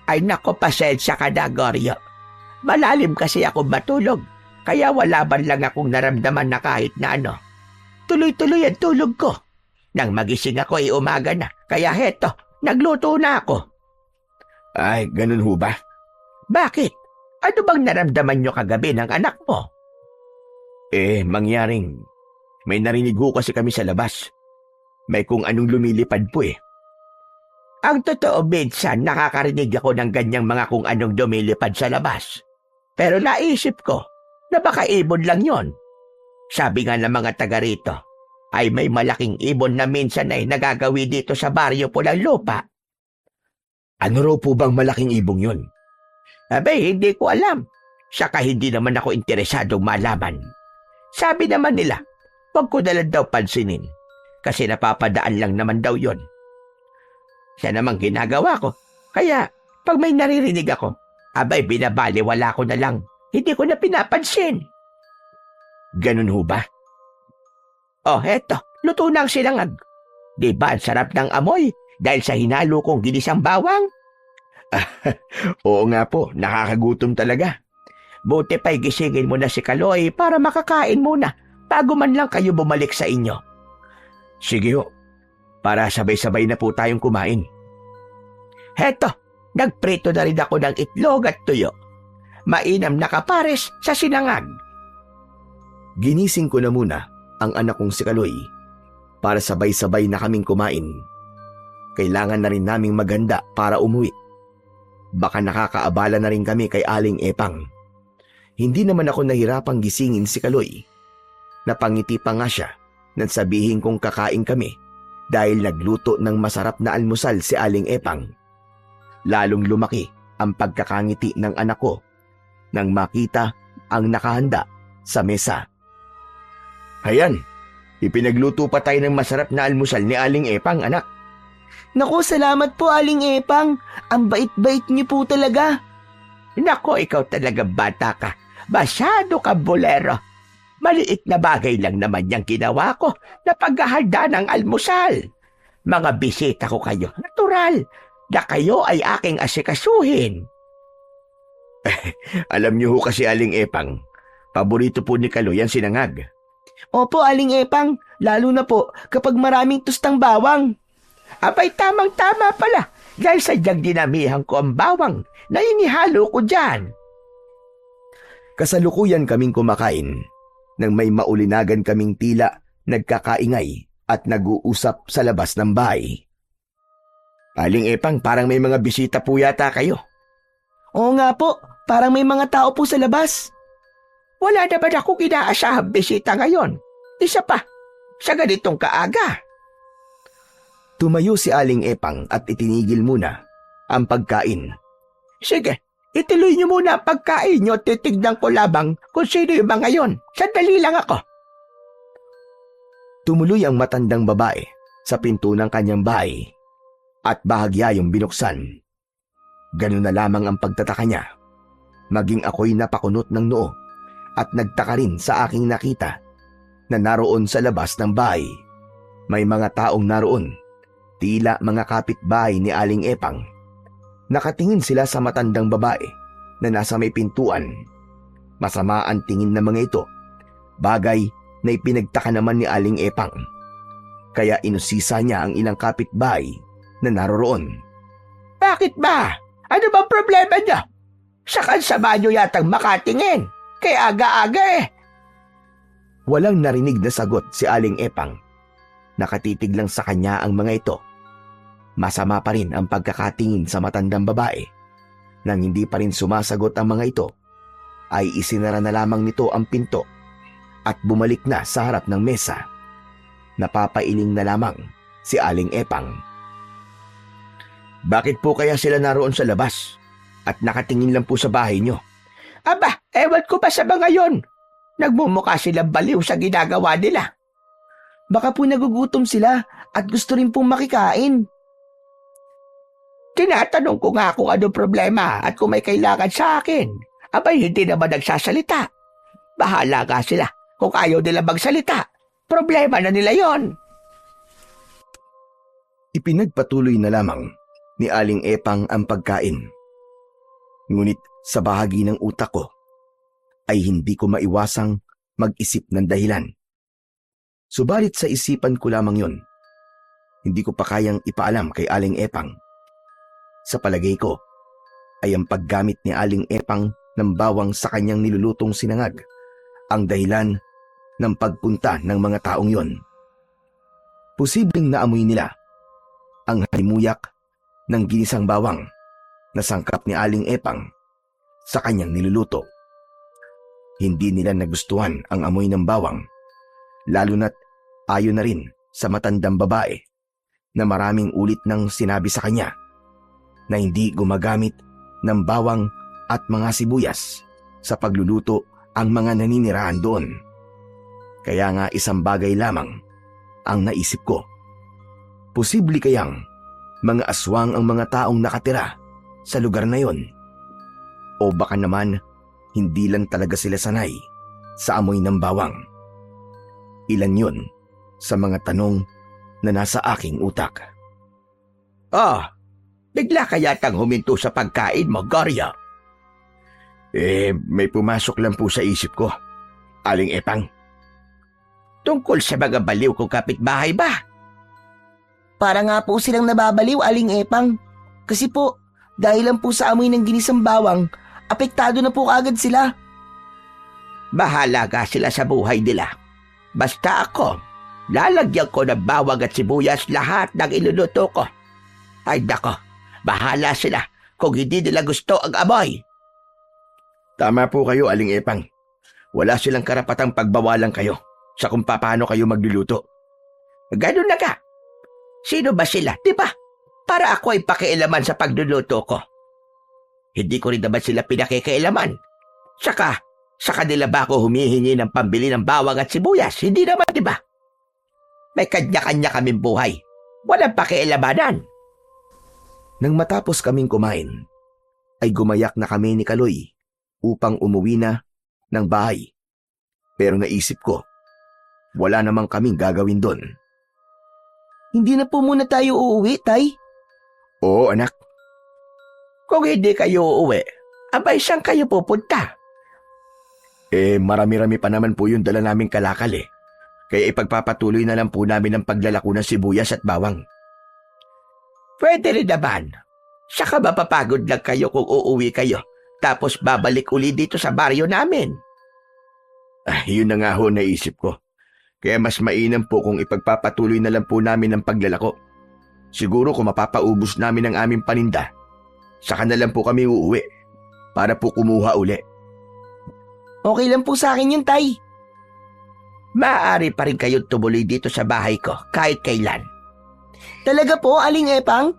Ay nako, pasensya ka na, Goryo. Malalim kasi ako matulog, kaya wala man lang akong naramdaman na kahit na ano. Tuloy-tuloy ang tulog ko. Nang magising ako ay umaga na, kaya heto, nagluto na ako. Ay, ganun ho ba? Bakit? Ano bang naramdaman nyo kagabi ng anak mo? Mangyaring may narinig ho kasi kami sa labas. May kung anong lumilipad po eh. Ang totoo, minsan nakakarinig ako ng ganyang mga kung anong lumilipad sa labas. Pero naisip ko na baka ibon lang yon. Sabi nga ng mga taga rito, ay may malaking ibon na minsan ay nagagawi dito sa baryo Pulanlupa. Ano raw po bang malaking ibong yon? Abay, hindi ko alam. Saka hindi naman ako interesadong malaman. Sabi naman nila, wag ko na lang daw pansinin. Kasi napapadaan lang naman daw yon. Siya namang ginagawa ko. Kaya, pag may naririnig ako, abay, binabaliwala ko na lang. Hindi ko na pinapansin. Ganun ho ba? Oh, heto, luto na ang sinangag. Di ba ang sarap ng amoy dahil sa hinalo kong ginisang bawang? Oo nga po, nakakagutom talaga. Buti pa'y gisingin mo na si Kaloy para makakain muna bago man lang kayo bumalik sa inyo. Sige ho, para sabay-sabay na po tayong kumain. Heto, nagprito na rin ako ng itlog at tuyo. Mainam na kapares sa sinangag. Ginising ko na muna ang anak kong si Kaloy para sabay-sabay na kaming kumain. Kailangan na rin naming maghanda para umuwi. Baka nakakaabala na rin kami kay Aling Epang. Hindi naman ako nahirapang gisingin si Kaloy. Napangiti pa nga siya nang sabihin kong kakain kami dahil nagluto ng masarap na almusal si Aling Epang. Lalong lumaki ang pagkakangiti ng anak ko nang makita ang nakahanda sa mesa. Ayan, ipinagluto pa tayo ng masarap na almusal ni Aling Epang, anak. Naku, salamat po, Aling Epang. Ang bait-bait niyo po talaga. Nako, ikaw talaga bata ka. Masyado ka bolero. Maliit na bagay lang naman yung ginawa ko na paghahanda ng almusal. Mga bisita ko kayo, natural, na kayo ay aking asikasuhin. Alam niyo ho kasi, Aling Epang, paborito po ni Kaloy ang sinangag. Opo, Aling Epang, lalo na po kapag maraming tustang bawang. Abay, tamang-tama pala, dahil sadyang dinamihan ko ang bawang na inihalo ko dyan. Kasalukuyan kaming kumakain nang may maulinagan kaming tila nagkakaingay at nag-uusap sa labas ng bahay. Aling Epang, parang may mga bisita po yata kayo. Oo nga po, parang may mga tao po sa labas. Wala naman akong inaasahang bisita ngayon. Isa pa, sa ganitong kaaga. Tumayo si Aling Epang at itinigil muna ang pagkain. Sige, ituloy niyo muna ang pagkain niyo at titignan ko labang kung sino yung mga yon. Sandali lang ako. Tumuloy ang matandang babae sa pinto ng kanyang bahay. at bahagya yung binuksan. Ganun na lamang ang pagtataka niya. Maging ako'y napakunot ng noo at nagtaka rin sa aking nakita na naroon sa labas ng bahay. May mga taong naroon, tila mga kapitbahay ni Aling Epang. Nakatingin sila sa matandang babae na nasa may pintuan. Masama ang tingin ng mga ito, bagay na ipinagtaka naman ni Aling Epang. Kaya inusisa niya ang ilang kapitbahay na naroroon. Bakit ba? Ano bang problema niyo? Sa kansama niyo yatang makatingin. Kaya aga-aga eh. Walang narinig na sagot si Aling Epang. Nakatitig lang sa kanya ang mga ito. Masama pa rin ang pagkakatingin sa matandang babae. Nang hindi pa rin sumasagot ang mga ito, ay isinara na lamang nito ang pinto at bumalik na sa harap ng mesa. Napapailing na lamang si Aling Epang. Bakit po kaya sila naroon sa labas at nakatingin lang po sa bahay niyo? Aba, ewan ko ba sa mga yon? Nagmumukha silang baliw sa ginagawa nila. Baka po nagugutom sila at gusto rin pong makikain. Tinatanong ko nga kung ano problema at kung may kailangan sa akin. Abay, hindi naman nagsasalita. Bahala nga sila kung ayaw nila magsalita. Problema na nila yon. Ipinagpatuloy na lamang ni Aling Epang ang pagkain. Ngunit sa bahagi ng utak ko ay hindi ko maiwasang mag-isip ng dahilan. Subalit sa isipan ko lamang yon, hindi ko pa kayang ipaalam kay Aling Epang. Sa palagay ko ay ang paggamit ni Aling Epang ng bawang sa kanyang nilulutong sinangag ang dahilan ng pagpunta ng mga taong yon. Posibleng naamoy nila ang halimuyak ng ginisang bawang na sangkap ni Aling Epang sa kanyang niluluto. Hindi nila nagustuhan ang amoy ng bawang, lalo na't ayon na rin sa matandang babae na maraming ulit nang sinabi sa kanya na hindi gumagamit ng bawang at mga sibuyas sa pagluluto ang mga naninirahan doon. Kaya nga isang bagay lamang ang naisip ko. Posible kayang mga aswang ang mga taong nakatira sa lugar na yon? O baka naman hindi lang talaga sila sanay sa amoy ng bawang. Ilan yun sa mga tanong na nasa aking utak. Bigla ka yatang huminto sa pagkain mo, Goryo. May pumasok lang po sa isip ko, Aling Epang. Tungkol sa mga baliw kong kapitbahay ba? Para nga po silang nababaliw, Aling Epang. Kasi po, dahil lang po sa amoy ng ginisang bawang, apektado na po kaagad sila. Bahala ka sila sa buhay nila. Basta ako, lalagyan ko ng bawang at sibuyas lahat ng iluluto ko. Ay nako, bahala sila kung hindi nila gusto ang amoy. Tama po kayo, Aling Epang. Wala silang karapatang pagbawalan kayo sa kung paano kayo magluluto. Ganun na ka. Sino ba sila, di ba? Para ako ay pakialaman sa pagluluto ko. Hindi ko rin naman sila pinakikialaman. Saka, sa kanila ba ako humihingi ng pambili ng bawang at sibuyas? Hindi naman, di ba? May kanya-kanya kaming buhay. Walang pakialamanan. Nang matapos kaming kumain, ay gumayak na kami ni Kaloy upang umuwi na ng bahay. Pero naisip ko, wala namang kaming gagawin doon. Hindi na po muna tayo uuwi, Tay? Oo, anak. Kung hindi kayo uuwi, abay saan kayo pupunta? Marami-rami pa naman po yung dala naming kalakal eh. Kaya ipagpapatuloy na lang po namin ang paglalako ng sibuyas at bawang. Pwede rin naman. Saka mapapagod lang kayo kung uuwi kayo, tapos babalik uli dito sa baryo namin. Yun na nga ho naisip ko. Kaya mas mainam po kung ipagpapatuloy na lang po namin ang paglalako. Siguro kung mapapaubos namin ang aming paninda, saka na lang po kami uuwi para po kumuha uli. Okay lang po sa akin yun, Tay. Maaari pa rin kayong tumuloy dito sa bahay ko kahit kailan. Talaga po, Aling Epang?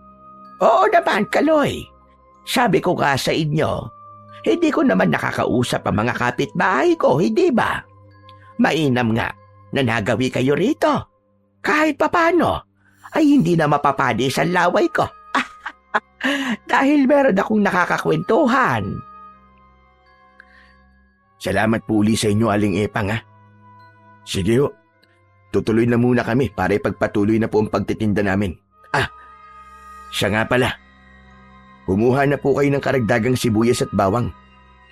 Oo naman, Kaloy. Sabi ko nga sa inyo, hindi ko naman nakakausap ang mga kapitbahay ko, hindi ba? Mainam nga na nagawi kayo rito. Kahit papano, ay hindi na mapapadis ang laway ko Dahil meron akong nakakakwentuhan. Salamat po uli sa inyo, Aling Epang, ha? Sige ho, tutuloy na muna kami para ipagpatuloy na po ang pagtitinda namin. Siya nga pala. Kumuha na po kayo ng karagdagang sibuyas at bawang.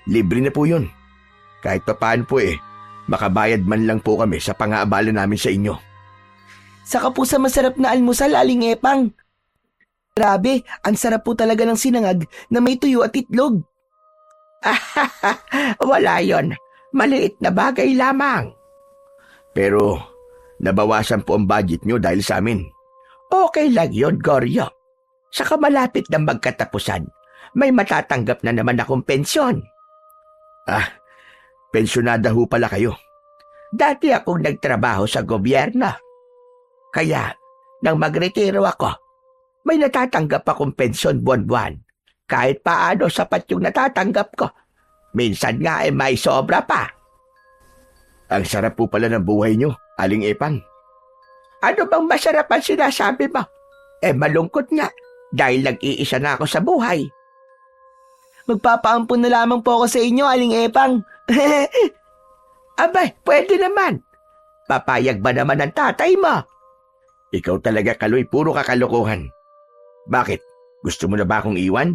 Libre na po yun. Kahit papaano po makabayad man lang po kami sa pang-aabala namin sa inyo. Saka po sa masarap na almusal, Aling Epang. Grabe, ang sarap po talaga ng sinangag na may tuyo at itlog. Wala yon. Maliit na bagay lamang. Pero nabawasan po ang budget nyo dahil sa amin. Okay lang yon, Goryo. Saka malapit na magkatapusan, may matatanggap na naman akong pensyon. Pensyonada ho pala kayo. Dati akong nagtrabaho sa gobyerno. Kaya, nang magretiro ako, may natatanggap akong pensyon buwan-buwan. Kahit paano sapat yung natatanggap ko. Minsan nga may sobra pa. Ang sarap po pala ng buhay nyo, Aling Epang. Ano bang masarap ang sinasabi mo? Malungkot nga. Dahil nag-iisa na ako sa buhay. Magpapaampun na lamang po ako sa inyo, Aling Epang. Abay, pwede naman. Papayag ba naman ang tatay mo? Ikaw talaga, Kaloy, puro kakalokohan. Bakit? Gusto mo na ba akong iwan?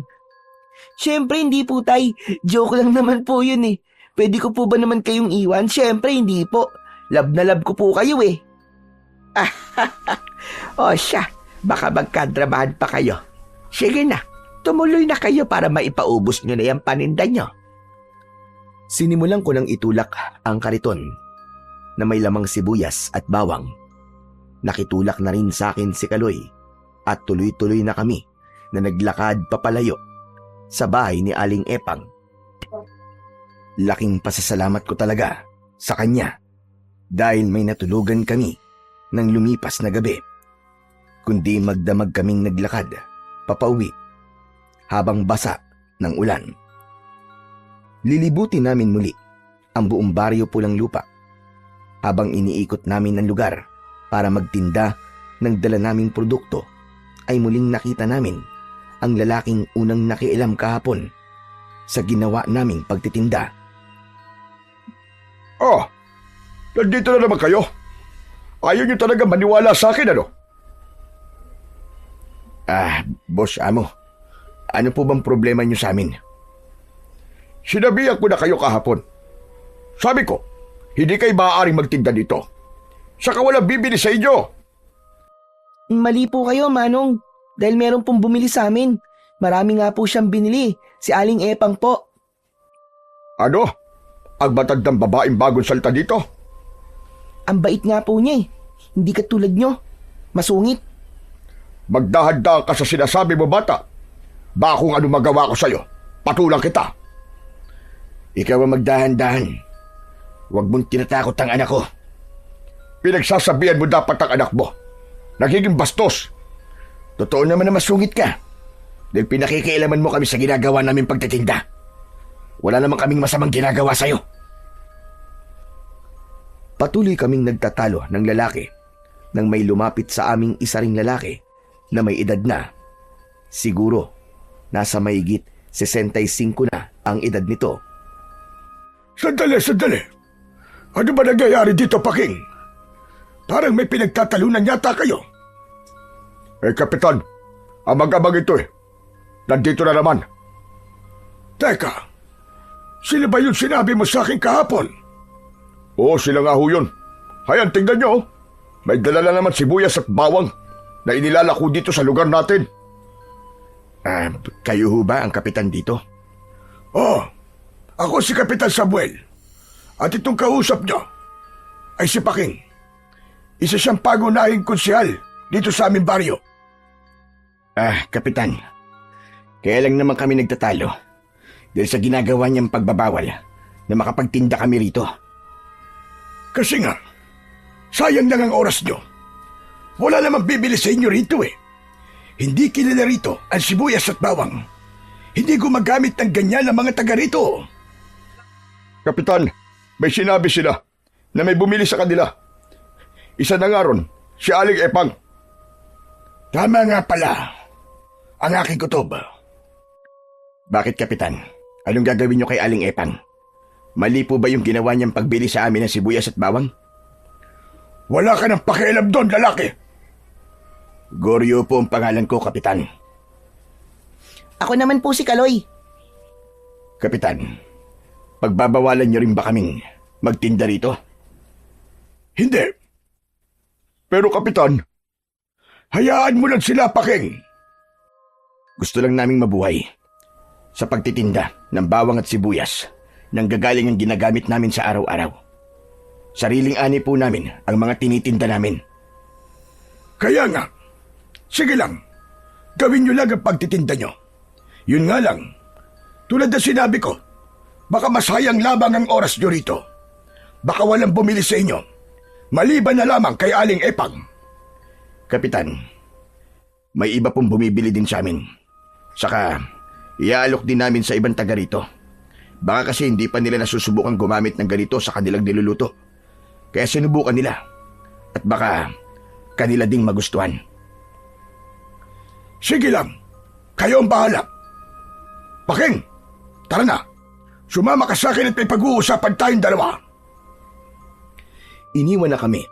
Siyempre hindi po, tay. Joke lang naman po yun eh. Pwede ko po ba naman kayong iwan? Siyempre hindi po. Love na love ko po kayo eh. O siya, baka magkadrabahan pa kayo. Sige na, tumuloy na kayo para maipaubos nyo na yung paninda nyo. Sinimulan ko nang itulak ang kariton na may lamang sibuyas at bawang. Nakitulak na rin sa akin si Kaloy at tuloy-tuloy na kami na naglakad papalayo sa bahay ni Aling Epang. Laking pasasalamat ko talaga sa kanya dahil may natulugan kami ng lumipas na gabi, kundi magdamag kaming naglakad papauwi habang basa ng ulan. Lilibutin namin muli ang buong baryo Pulang Lupa habang iniikot namin ang lugar para magtinda ng dala naming produkto ay muling nakita namin ang lalaking unang nakialam kahapon sa ginawa naming pagtitinda. Nandito na naman kayo. Ayaw niyo talaga maniwala sa akin, ano? Boss Amo, ano po bang problema niyo sa amin? Sinabihan ko na kayo kahapon. Sabi ko, hindi kayo maaaring magtinda dito. Saka walang bibili sa inyo. Mali po kayo, Manong. Dahil meron pong bumili sa amin. Marami nga po siyang binili. Si Aling Epang po. Ano? Ang matandang babaeng bagong salta dito? Ang bait nga po niya eh. Hindi katulad nyo. Masungit. Magdahan-dahan ka sa sinasabi mo, bata. Baka kung ano magawa ko sa'yo, patulang kita. Ikaw ang magdahan-dahan. Huwag mong tinatakot ang anak ko. Pinagsasabihan mo dapat ang anak mo. Nagiging bastos. Totoo naman na masungit ka. Dahil pinakikialaman mo kami sa ginagawa namin pagtitinda. Wala naman kaming masamang ginagawa sa'yo. Patuloy kaming nagtatalo ng lalaki nang may lumapit sa aming isa ring lalaki na may edad na. Siguro, nasa mahigit 65 na ang edad nito. Sandali. Ano ba nangyayari dito, Paking? Parang may pinagtatalunan yata kayo. Kapitan, ang mag-amang ito nandito na naman. Teka, sila ba yung sinabi mo sa akin kahapon? Oo, sila nga ho yun. Hayan, tingnan nyo. May dala na naman sibuyas at bawang na inilalako dito sa lugar natin. Kayo ho ba ang kapitan dito? Oo, ako si Kapitan Samuel. At itong kausap nyo ay si Paking. Isa siyang pagunahing konsyal dito sa aming baryo. Kapitan, kaya lang naman kami nagtatalo dahil sa ginagawa niyang pagbabawal na makapagtinda kami rito. Kasi nga, sayang lang ang oras nyo. Wala namang bibili sa inyo rito eh. Hindi kilala rito ang sibuyas at bawang. Hindi gumagamit ng ganyan ang mga taga rito. Kapitan, may sinabi sila na may bumili sa kanila. Isa na nga ron, si Aling Epang. Tama nga pala. ang aking kutob. Bakit, Kapitan? Anong gagawin niyo kay Aling Epang? Mali po ba yung ginawa niyang pagbili sa amin ng sibuyas at bawang? Wala ka ng pakialam doon, lalaki. Goryo po ang pangalan ko, Kapitan. Ako naman po si Kaloy. Kapitan, pagbabawalan niyo rin ba kaming magtinda rito? Hindi. Pero Kapitan, hayaan mo lang sila, Paking. Gusto lang naming mabuhay. Sa pagtitinda ng bawang at sibuyas, nang gagaling ang ginagamit namin sa araw-araw. Sariling ani po namin ang mga tinitinda namin. Kaya nga, sige lang, gawin nyo lang ang pagtitinda nyo. Yun nga lang, tulad na sinabi ko, baka masayang lamang ang oras nyo rito. Baka walang bumili sa inyo, maliban na lamang kay Aling Epang. Kapitan, may iba pong bumibili din sa amin. Saka, iaalok din namin sa ibang taga rito. Baka kasi hindi pa nila nasusubukan gumamit ng ganito sa kanilang niluluto. Kaya sinubukan nila. At baka kanila ding magustuhan. Sige lang, kayo ang bahala. Paking, tara na. Sumama ka sa akin at may pag-uusapan tayong dalawa. Iniwan na kami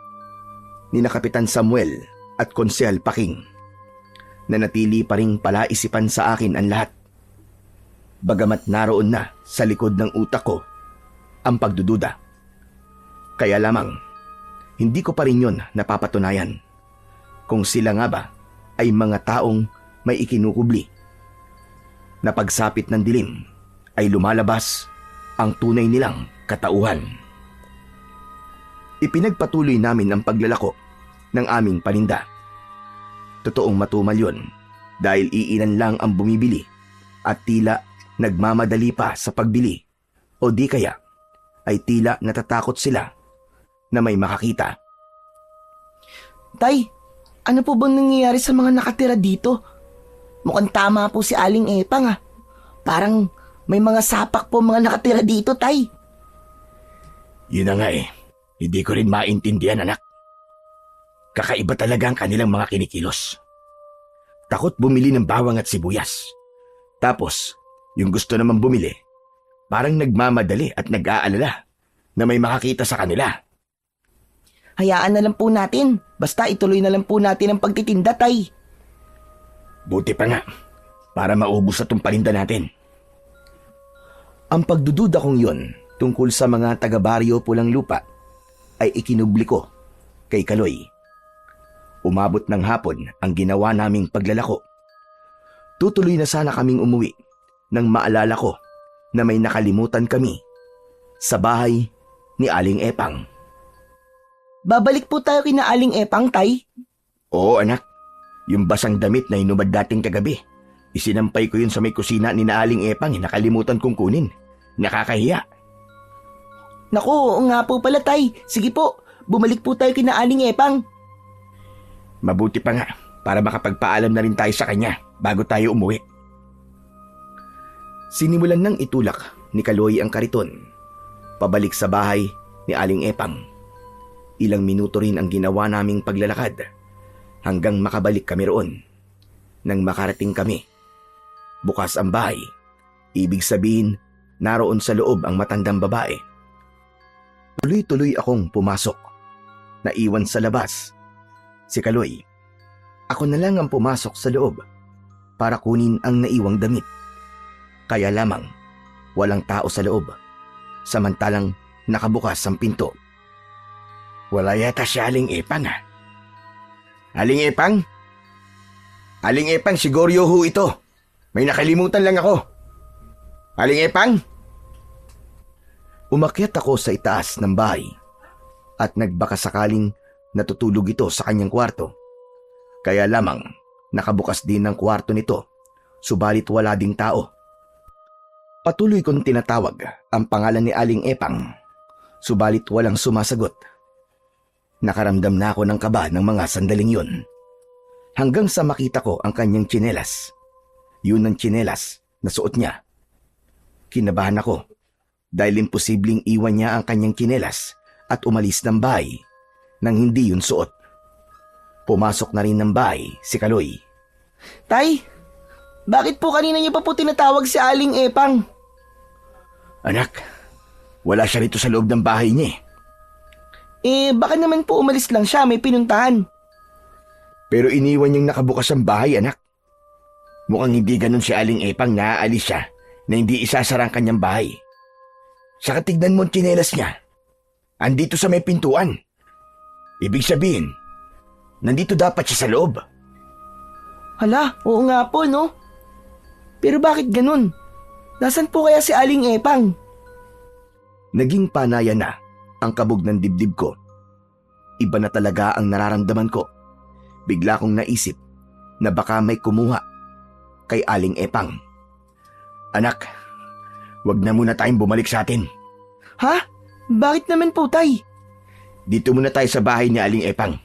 ni na Kapitan Samuel at Konsehal Paking. Nanatili pa ring palaisipan sa akin ang lahat. Bagamat naroon na sa likod ng utak ko ang pagdududa. Kaya lamang, hindi ko pa rin yun napapatunayan kung sila nga ba ay mga taong may ikinukubli. Na pagsapit ng dilim ay lumalabas ang tunay nilang katauhan. Ipinagpatuloy namin ang paglalako ng aming paninda. Totoong matumal yun dahil iilan lang ang bumibili at tila nagmamadali pa sa pagbili o di kaya ay tila natatakot sila na may makakita. Tay, ano po bang nangyayari sa mga nakatira dito? Mukhang tama po si Aling Epang ah. Parang may mga sapak po mga nakatira dito, Tay. Yun na nga eh. Hindi ko rin maintindihan, anak. Kakaiba talaga ang kanilang mga kinikilos. Takot bumili ng bawang at sibuyas. Tapos, yung gusto naman bumili, parang nagmamadali at nag-aalala na may makakita sa kanila. Hayaan na lang po natin. Basta ituloy na lang po natin ang pagtitinda, Tay. Buti pa nga, para maubos na itong paninda natin. Ang pagdududa kong yun tungkol sa mga taga-baryo Pulang Lupa ay ikinubli ko kay Kaloy. Umabot ng hapon ang ginawa naming paglalako. Tutuloy na sana kaming umuwi nang maalala ko na may nakalimutan kami sa bahay ni Aling Epang. Babalik po tayo kina Aling Epang, Tay. Oo, anak. Yung basang damit na inubad dating kagabi. Isinampay ko yun sa may kusina ni na Aling Epang. Nakalimutan kong kunin. Nakakahiya. Naku, oo nga po pala, Tay. Sige po, bumalik po tayo kina Aling Epang. Mabuti pa nga para makapagpaalam na rin tayo sa kanya bago tayo umuwi. Sinimulan nang itulak ni Kaloy ang kariton pabalik sa bahay ni Aling Epang. Ilang minuto rin ang ginawa naming paglalakad hanggang makabalik kami roon. Nang makarating kami, bukas ang bahay. Ibig sabihin, naroon sa loob ang matandang babae. Tuloy-tuloy akong pumasok. Naiwan sa labas si Kaloy. Ako na lang ang pumasok sa loob para kunin ang naiwang damit. Kaya lamang, walang tao sa loob. Samantalang nakabukas ang pinto. Wala yata si Aling Epang ah. Aling Epang? Aling Epang, si Goryo ho ito. May nakalimutan lang ako. Aling Epang? Umakyat ako sa itaas ng bahay at nagbaka sakaling natutulog ito sa kanyang kwarto. Kaya lamang nakabukas din ang kwarto nito, subalit wala ding tao. Patuloy kong tinatawag ang pangalan ni Aling Epang, subalit walang sumasagot. Nakaramdam na ako ng kaba ng mga sandaling yun. Hanggang sa makita ko ang kanyang tsinelas. Yun ang tsinelas na suot niya. Kinabahan ako dahil imposibleng iwan niya ang kanyang tsinelas at umalis ng bahay nang hindi yun suot. Pumasok na rin ng bahay si Kaloy. Tay, Bakit po kanina niyo pa po tinatawag si Aling Epang? Anak, wala siya rito sa loob ng bahay niya Baka naman po umalis lang siya, may pinuntahan. Pero iniwan niyang nakabukas ang bahay, anak. Mukhang hindi ganun si Aling Epang na aalis siya na hindi isasara ang kanyang bahay. Saka tignan mo ang tsinelas niya. Andito sa may pintuan. Ibig sabihin, nandito dapat siya sa loob. Hala, oo nga po, no? Pero bakit ganun? Nasaan po kaya si Aling Epang? Naging panaya na ang kabog ng dibdib ko. Iba na talaga ang nararamdaman ko. Bigla kong naisip na baka may kumuha kay Aling Epang. Anak, wag na muna tayong bumalik sa atin. Ha? Bakit naman po, Tay? Dito muna tayo sa bahay ni Aling Epang.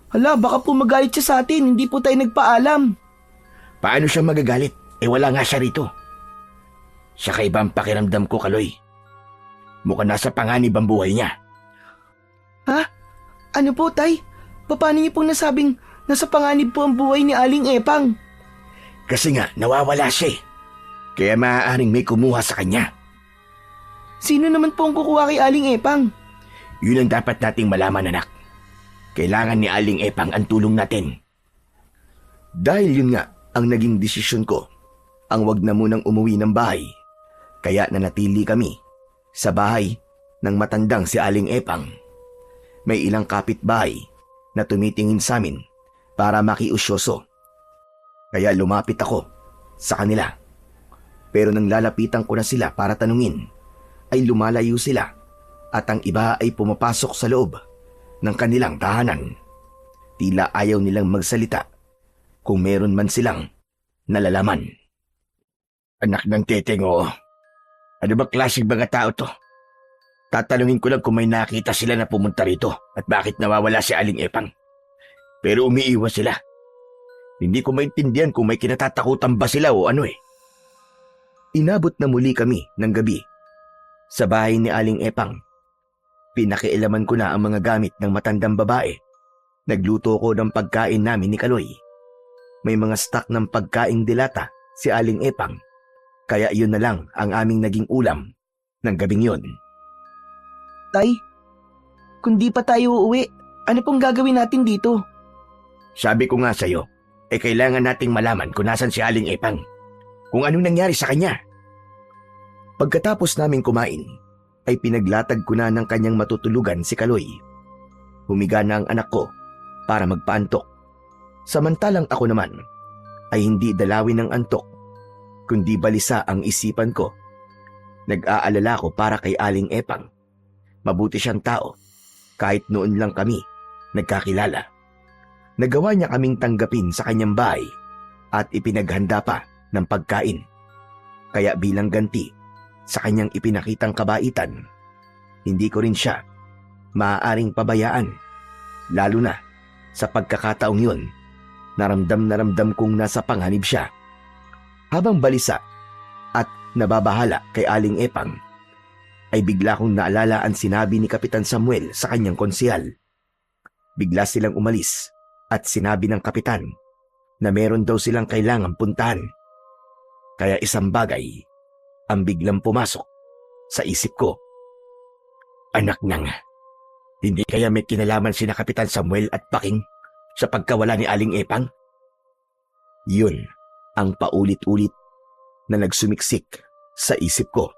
Hala, baka po magalit siya sa atin, hindi po tayo nagpaalam. Paano siya magagalit? Wala nga siya rito. Sa kaibang pakiramdam ko, Kaloy. Mukhang nasa panganib ang buhay niya. Ha? Ano po, Tay? Paano niyo pong nasabing nasa panganib po ang buhay ni Aling Epang? Kasi nga, nawawala siya Kaya maaaring may kumuha sa kanya. Sino naman po ang kukuha kay Aling Epang? Yun ang dapat nating malaman, anak. Kailangan ni Aling Epang ang tulong natin. Dahil yun nga ang naging desisyon ko, ang wag na munang umuwi ng bahay. Kaya nanatili kami sa bahay ng matandang si Aling Epang. May ilang kapitbahay na tumitingin sa amin para makiusyoso. Kaya lumapit ako sa kanila. Pero nang lalapitan ko na sila para tanungin, ay lumalayo sila at ang iba ay pumapasok sa loob ng kanilang tahanan. Tila ayaw nilang magsalita kung meron man silang nalalaman. Anak ng teteng, oo. Ano ba klaseng mga tao to? Tatanungin ko lang kung may nakita sila na pumunta rito at bakit nawawala si Aling Epang. Pero umiiwas sila. Hindi ko maintindihan kung may kinatatakutan ba sila o ano Inabot na muli kami ng gabi sa bahay ni Aling Epang. Pinakialaman ko na ang mga gamit ng matandang babae. Nagluto ko ng pagkain namin ni Kaloy. May mga stock ng pagkaing dilata si Aling Epang. Kaya yun na lang ang aming naging ulam ng gabing yun. Tay, kung di pa tayo uuwi, ano pong gagawin natin dito? Sabi ko nga sa'yo, kailangan nating malaman kung nasan si Aling Epang. Kung anong nangyari sa kanya. Pagkatapos naming kumain, ay pinaglatag ko na ng kanyang matutulugan si Kaloy. Humiga na ang anak ko para magpaantok. Samantalang ako naman ay hindi dalawin ng antok, kundi balisa ang isipan ko. Nag-aalala ko para kay Aling Epang. Mabuti siyang tao, kahit noon lang kami nagkakilala. Nagawa niya kaming tanggapin sa kanyang bahay at ipinaghanda pa ng pagkain. Kaya bilang ganti sa kanyang ipinakitang kabaitan, hindi ko rin siya maaaring pabayaan. Lalo na sa pagkakataong yun, naramdam kong nasa panganib siya. Habang balisa at nababahala kay Aling Epang, ay bigla kong naalala ang sinabi ni Kapitan Samuel sa kanyang konsehal. Bigla silang umalis at sinabi ng kapitan na meron daw silang kailangang puntahan. Kaya isang bagay ang biglang pumasok sa isip ko. Anak nang, hindi kaya may kinalaman sina Kapitan Samuel at Paking sa pagkawala ni Aling Epang? Yun ang paulit-ulit na nagsumiksik sa isip ko.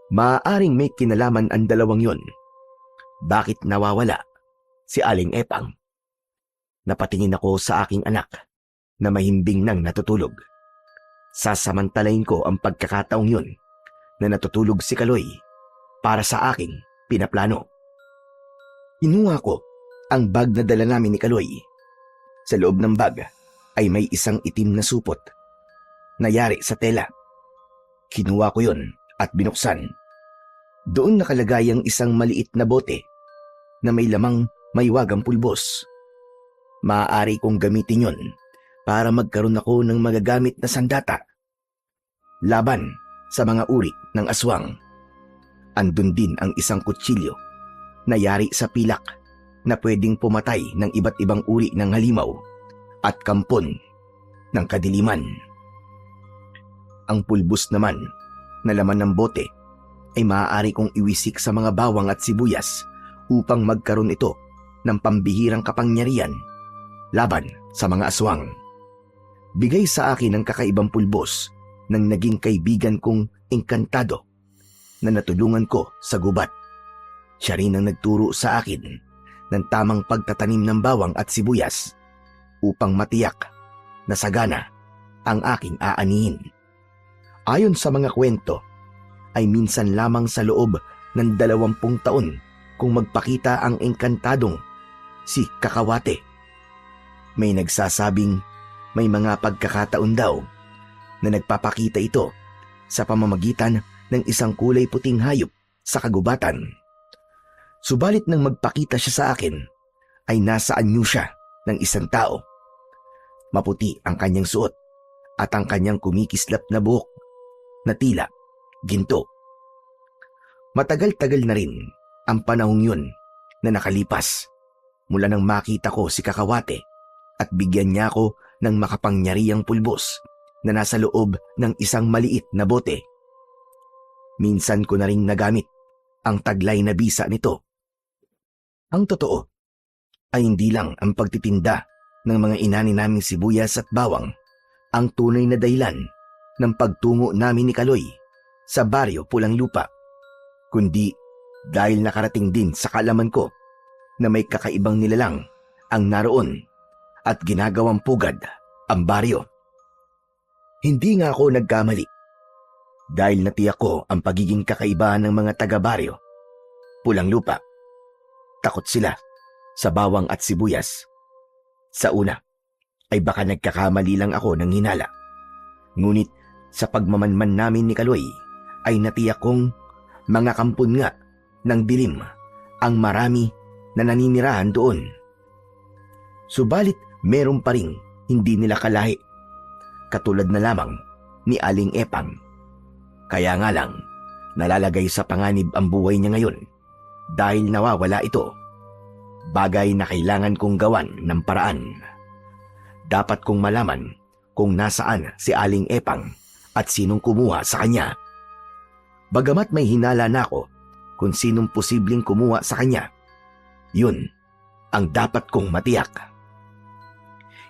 Maaaring may kinalaman ang dalawang yun. Bakit nawawala si Aling Epang? Napatingin ako sa aking anak na mahimbing nang natutulog. Sasamantalain ko ang pagkakataong yun na natutulog si Kaloy para sa aking pinaplano. Kinuha ko ang bag na dala namin ni Kaloy. Sa loob ng bag ay may isang itim na supot na yari sa tela. Kinuha ko yun at binuksan. Doon nakalagay ang isang maliit na bote na may lamang maywagang pulbos. Maaari kong gamitin yon para magkaroon ako ng magagamit na sandata laban sa mga uri ng aswang. Andun din ang isang kutsilyo na yari sa pilak na pwedeng pumatay ng iba't ibang uri ng halimaw at kampon ng kadiliman. Ang pulbos naman na laman ng bote ay maaari kong iwisik sa mga bawang at sibuyas upang magkaroon ito ng pambihirang kapangyarihan laban sa mga aswang. Bigay sa akin ng kakaibang pulbos ng naging kaibigan kong engkantado na natulungan ko sa gubat. Siya rin ang nagturo sa akin ng tamang pagtatanim ng bawang at sibuyas upang matiyak na sagana ang aking aanihin. Ayon sa mga kwento, ay minsan lamang sa loob ng 20 taon kung magpakita ang engkantadong si Kakawate. May nagsasabing may mga pagkakataon daw na nagpapakita ito sa pamamagitan ng isang kulay puting hayop sa kagubatan. Subalit nang magpakita siya sa akin, ay nasa anyo siya ng isang tao. Maputi ang kanyang suot at ang kanyang kumikislap na buhok na tila ginto. Matagal-tagal na rin ang panahong yun na nakalipas mula nang makita ko si Kakawate at bigyan niya ako ng makapangyarihang pulbos na nasa loob ng isang maliit na bote. Minsan ko na ring nagamit ang taglay na bisa nito. Ang totoo ay hindi lang ang pagtitinda ng mga inani naming sibuyas at bawang ang tunay na dahilan ng pagtungo namin ni Kaloy sa baryo Pulang Lupa, kundi dahil nakarating din sa kaalaman ko na may kakaibang nilalang ang naroon at ginagawang pugad ang baryo. Hindi nga ako nagkamali dahil natiyak ko ang pagiging kakaiba ng mga taga-baryo Pulang Lupa. Takot sila sa bawang at sibuyas. Sa una ay baka nagkakamali lang ako ng hinala. Ngunit sa pagmamanman namin ni Kaloy ay natiyak kong mga kampon nga ng dilim ang marami na naninirahan doon. Subalit meron pa ring hindi nila kalahi, katulad na lamang ni Aling Epang. Kaya nga lang nalalagay sa panganib ang buhay niya ngayon dahil nawawala ito. Bagay na kailangan kong gawan ng paraan. Dapat kong malaman kung nasaan si Aling Epang at sinong kumuha sa kanya. Bagamat may hinala na ako kung sinong posibleng kumuha sa kanya, yun ang dapat kong matiyak.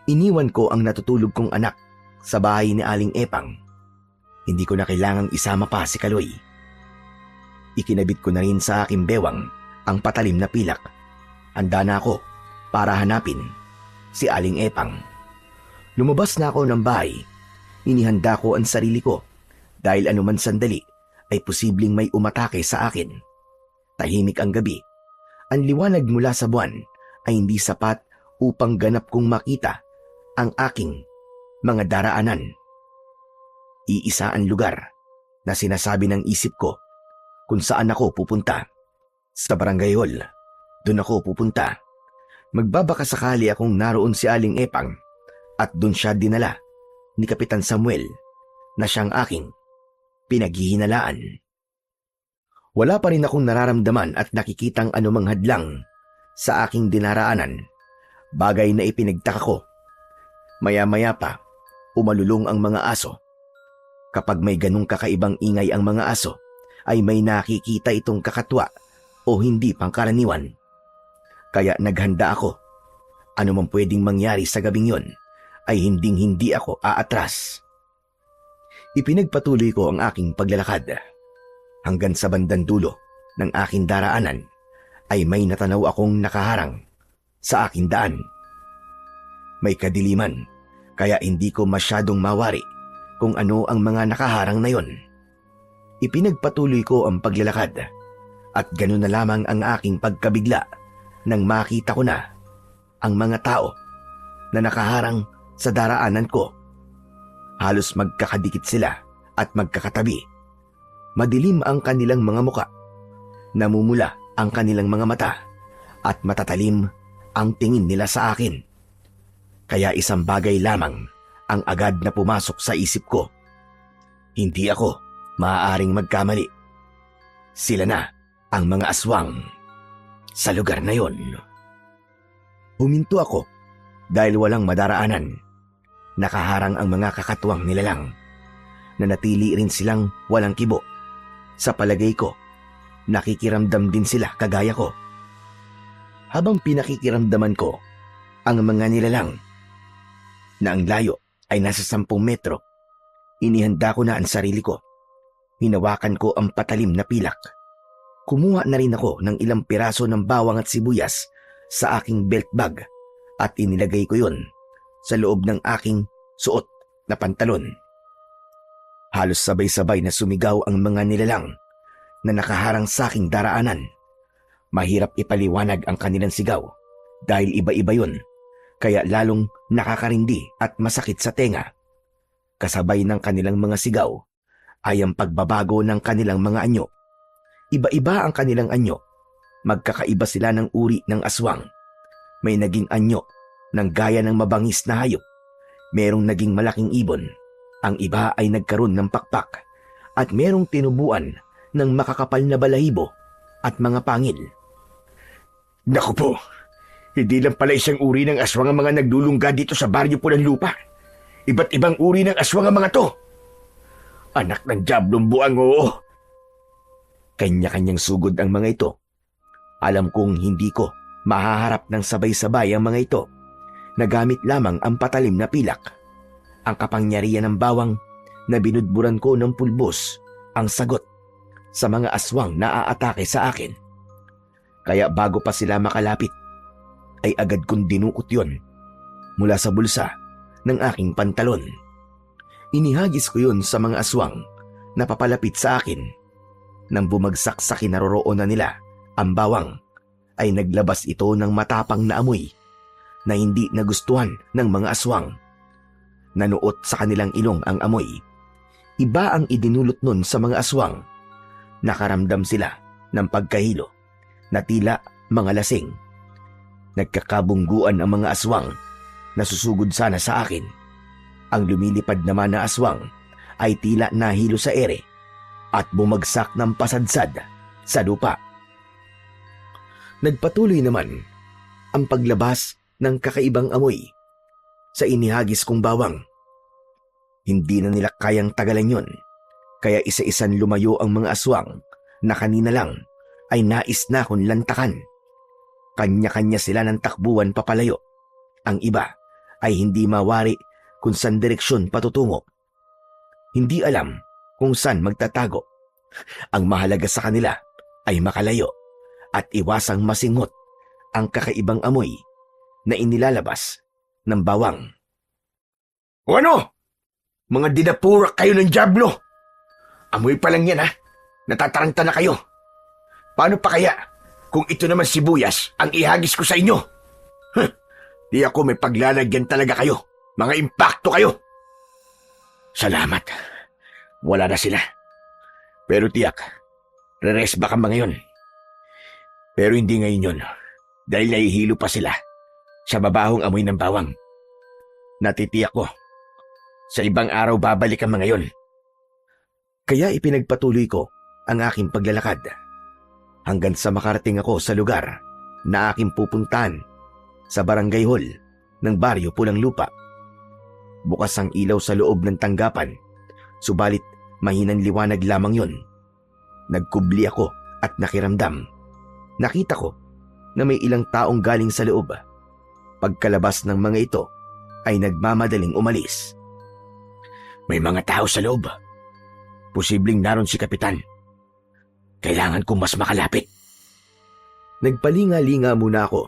Iniwan ko ang natutulog kong anak sa bahay ni Aling Epang. Hindi ko na kailangang isama pa si Kaloy. Ikinabit ko na rin sa aking bewang ang patalim na pilak. Handa na ako para hanapin si Aling Epang. Lumabas na ako ng bahay. Inihanda ko ang sarili ko dahil anuman sandali ay posibleng may umatake sa akin. Tahimik ang gabi. Ang liwanag mula sa buwan ay hindi sapat upang ganap kong makita ang aking mga daraanan. Iisa ang lugar na sinasabi ng isip ko kung saan ako pupunta. Sa barangay hall, doon ako pupunta. Magbabaka sakali akong naroon si Aling Epang at doon siya dinala ni Kapitan Samuel na siyang aking pinaghihinalaan. Wala pa rin akong nararamdaman at nakikitang anumang hadlang sa aking dinaraanan, bagay na ipinagtaka ko. Maya-maya pa, umalulong ang mga aso. Kapag may ganung kakaibang ingay ang mga aso, ay may nakikita itong kakatwa o hindi pangkaraniwan. Kaya naghanda ako. Ano man pwedeng mangyari sa gabing yon, ay hinding-hindi ako aatras. Ipinagpatuloy ko ang aking paglalakad. Hanggang sa bandang dulo ng aking daraanan, ay may natanaw akong nakaharang sa aking daan. May kadiliman, kaya hindi ko masyadong mawari kung ano ang mga nakaharang na yon. Ipinagpatuloy ko ang paglalakad at ganoon na lamang ang aking pagkabigla nang makita ko na ang mga tao na nakaharang sa daraanan ko. Halos magkakadikit sila at magkakatabi. Madilim ang kanilang mga muka, namumula ang kanilang mga mata at matatalim ang tingin nila sa akin. Kaya isang bagay lamang ang agad na pumasok sa isip ko. Hindi ako maaaring magkamali. Sila na ang mga aswang sa lugar na yon. Huminto ako dahil walang madaraanan. Nakaharang ang mga kakatuwang nilalang. Nanatili rin silang walang kibo. Sa palagay ko, nakikiramdam din sila kagaya ko. Habang pinakikiramdaman ko ang mga nilalang na ang layo ay nasa 10 metro, inihanda ko na ang sarili ko. Hinawakan ko ang patalim na pilak. Kumuha na rin ako ng ilang piraso ng bawang at sibuyas sa aking belt bag at inilagay ko yun sa loob ng aking suot na pantalon. Halos sabay-sabay na sumigaw ang mga nilalang na nakaharang sa aking daraanan. Mahirap ipaliwanag ang kanilang sigaw dahil iba-iba yun, kaya lalong nakakarindi at masakit sa tenga. Kasabay ng kanilang mga sigaw ay ang pagbabago ng kanilang mga anyo. Iba-iba ang kanilang anyo. Magkakaiba sila ng uri ng aswang. May naging anyo ng gaya ng mabangis na hayop. Merong naging malaking ibon. Ang iba ay nagkaroon ng pakpak. At merong tinubuan ng makakapal na balahibo at mga pangil. Naku po, hindi lang pala isang uri ng aswang ang mga naglulungga dito sa baryo Pulang Lupa. Iba't ibang uri ng aswang ang mga to. Anak ng diablong buang, oo. Kanya-kanyang sugod ang mga ito. Alam kong hindi ko mahaharap ng sabay-sabay ang mga ito. Nagamit lamang ang patalim na pilak. Ang kapangyarihan ng bawang na binudburan ko ng pulbos ang sagot sa mga aswang na aatake sa akin. Kaya bago pa sila makalapit, ay agad kong dinukot yon mula sa bulsa ng aking pantalon. Inihagis ko yun sa mga aswang na papalapit sa akin. Nang bumagsak sa kinaroroonan nila, ang bawang ay naglabas ito ng matapang na amoy na hindi nagustuhan ng mga aswang. Nanuot sa kanilang ilong ang amoy. Iba ang idinulot nun sa mga aswang. Nakaramdam sila ng pagkahilo na tila mga lasing. Nagkakabungguan ang mga aswang na susugod sana sa akin. Ang lumilipad naman na aswang ay tila nahilo sa ere at bumagsak ng pasadsad sa lupa. Nagpatuloy naman ang paglabas ng kakaibang amoy sa inihagis kong bawang. Hindi na nila kayang tagalan yon, kaya isa-isan lumayo ang mga aswang na kanina lang ay nais na akong lantakan. Kanya-kanya sila ng takbuhan papalayo. Ang iba ay hindi mawari kung saan direksyon patutungo. Hindi alam kung saan magtatago. Ang mahalaga sa kanila ay makalayo at iwasang masingot ang kakaibang amoy na inilalabas ng bawang. O ano? Mga dinapurak kayo ng diablo! Amoy pa lang yan, ha? Natataranta na kayo. Paano pa kaya kung ito naman sibuyas ang ihagis ko sa inyo? Di ako may paglalagyan talaga kayo. Mga impakto kayo. Salamat. Wala na sila. Pero tiyak, re-rest ba ka ba ngayon? Pero hindi ngayon yun. Dahil nahihilo pa sila sa mabahong amoy ng bawang. Natitiyak ko, sa ibang araw babalik ang mga yun. Kaya ipinagpatuloy ko ang aking paglalakad hanggang sa makarating ako sa lugar na aking pupuntahan, sa barangay hall ng baryo Pulang Lupa. Bukas ang ilaw sa loob ng tanggapan, subalit mahinang liwanag lamang yon. Nagkubli ako at nakiramdam. Nakita ko na may ilang taong galing sa loob. Pagkalabas ng mga ito ay nagmamadaling umalis. May mga tao sa loob. Posibleng naroon si Kapitan. Kailangan kong mas makalapit. Nagpalinga-linga muna ako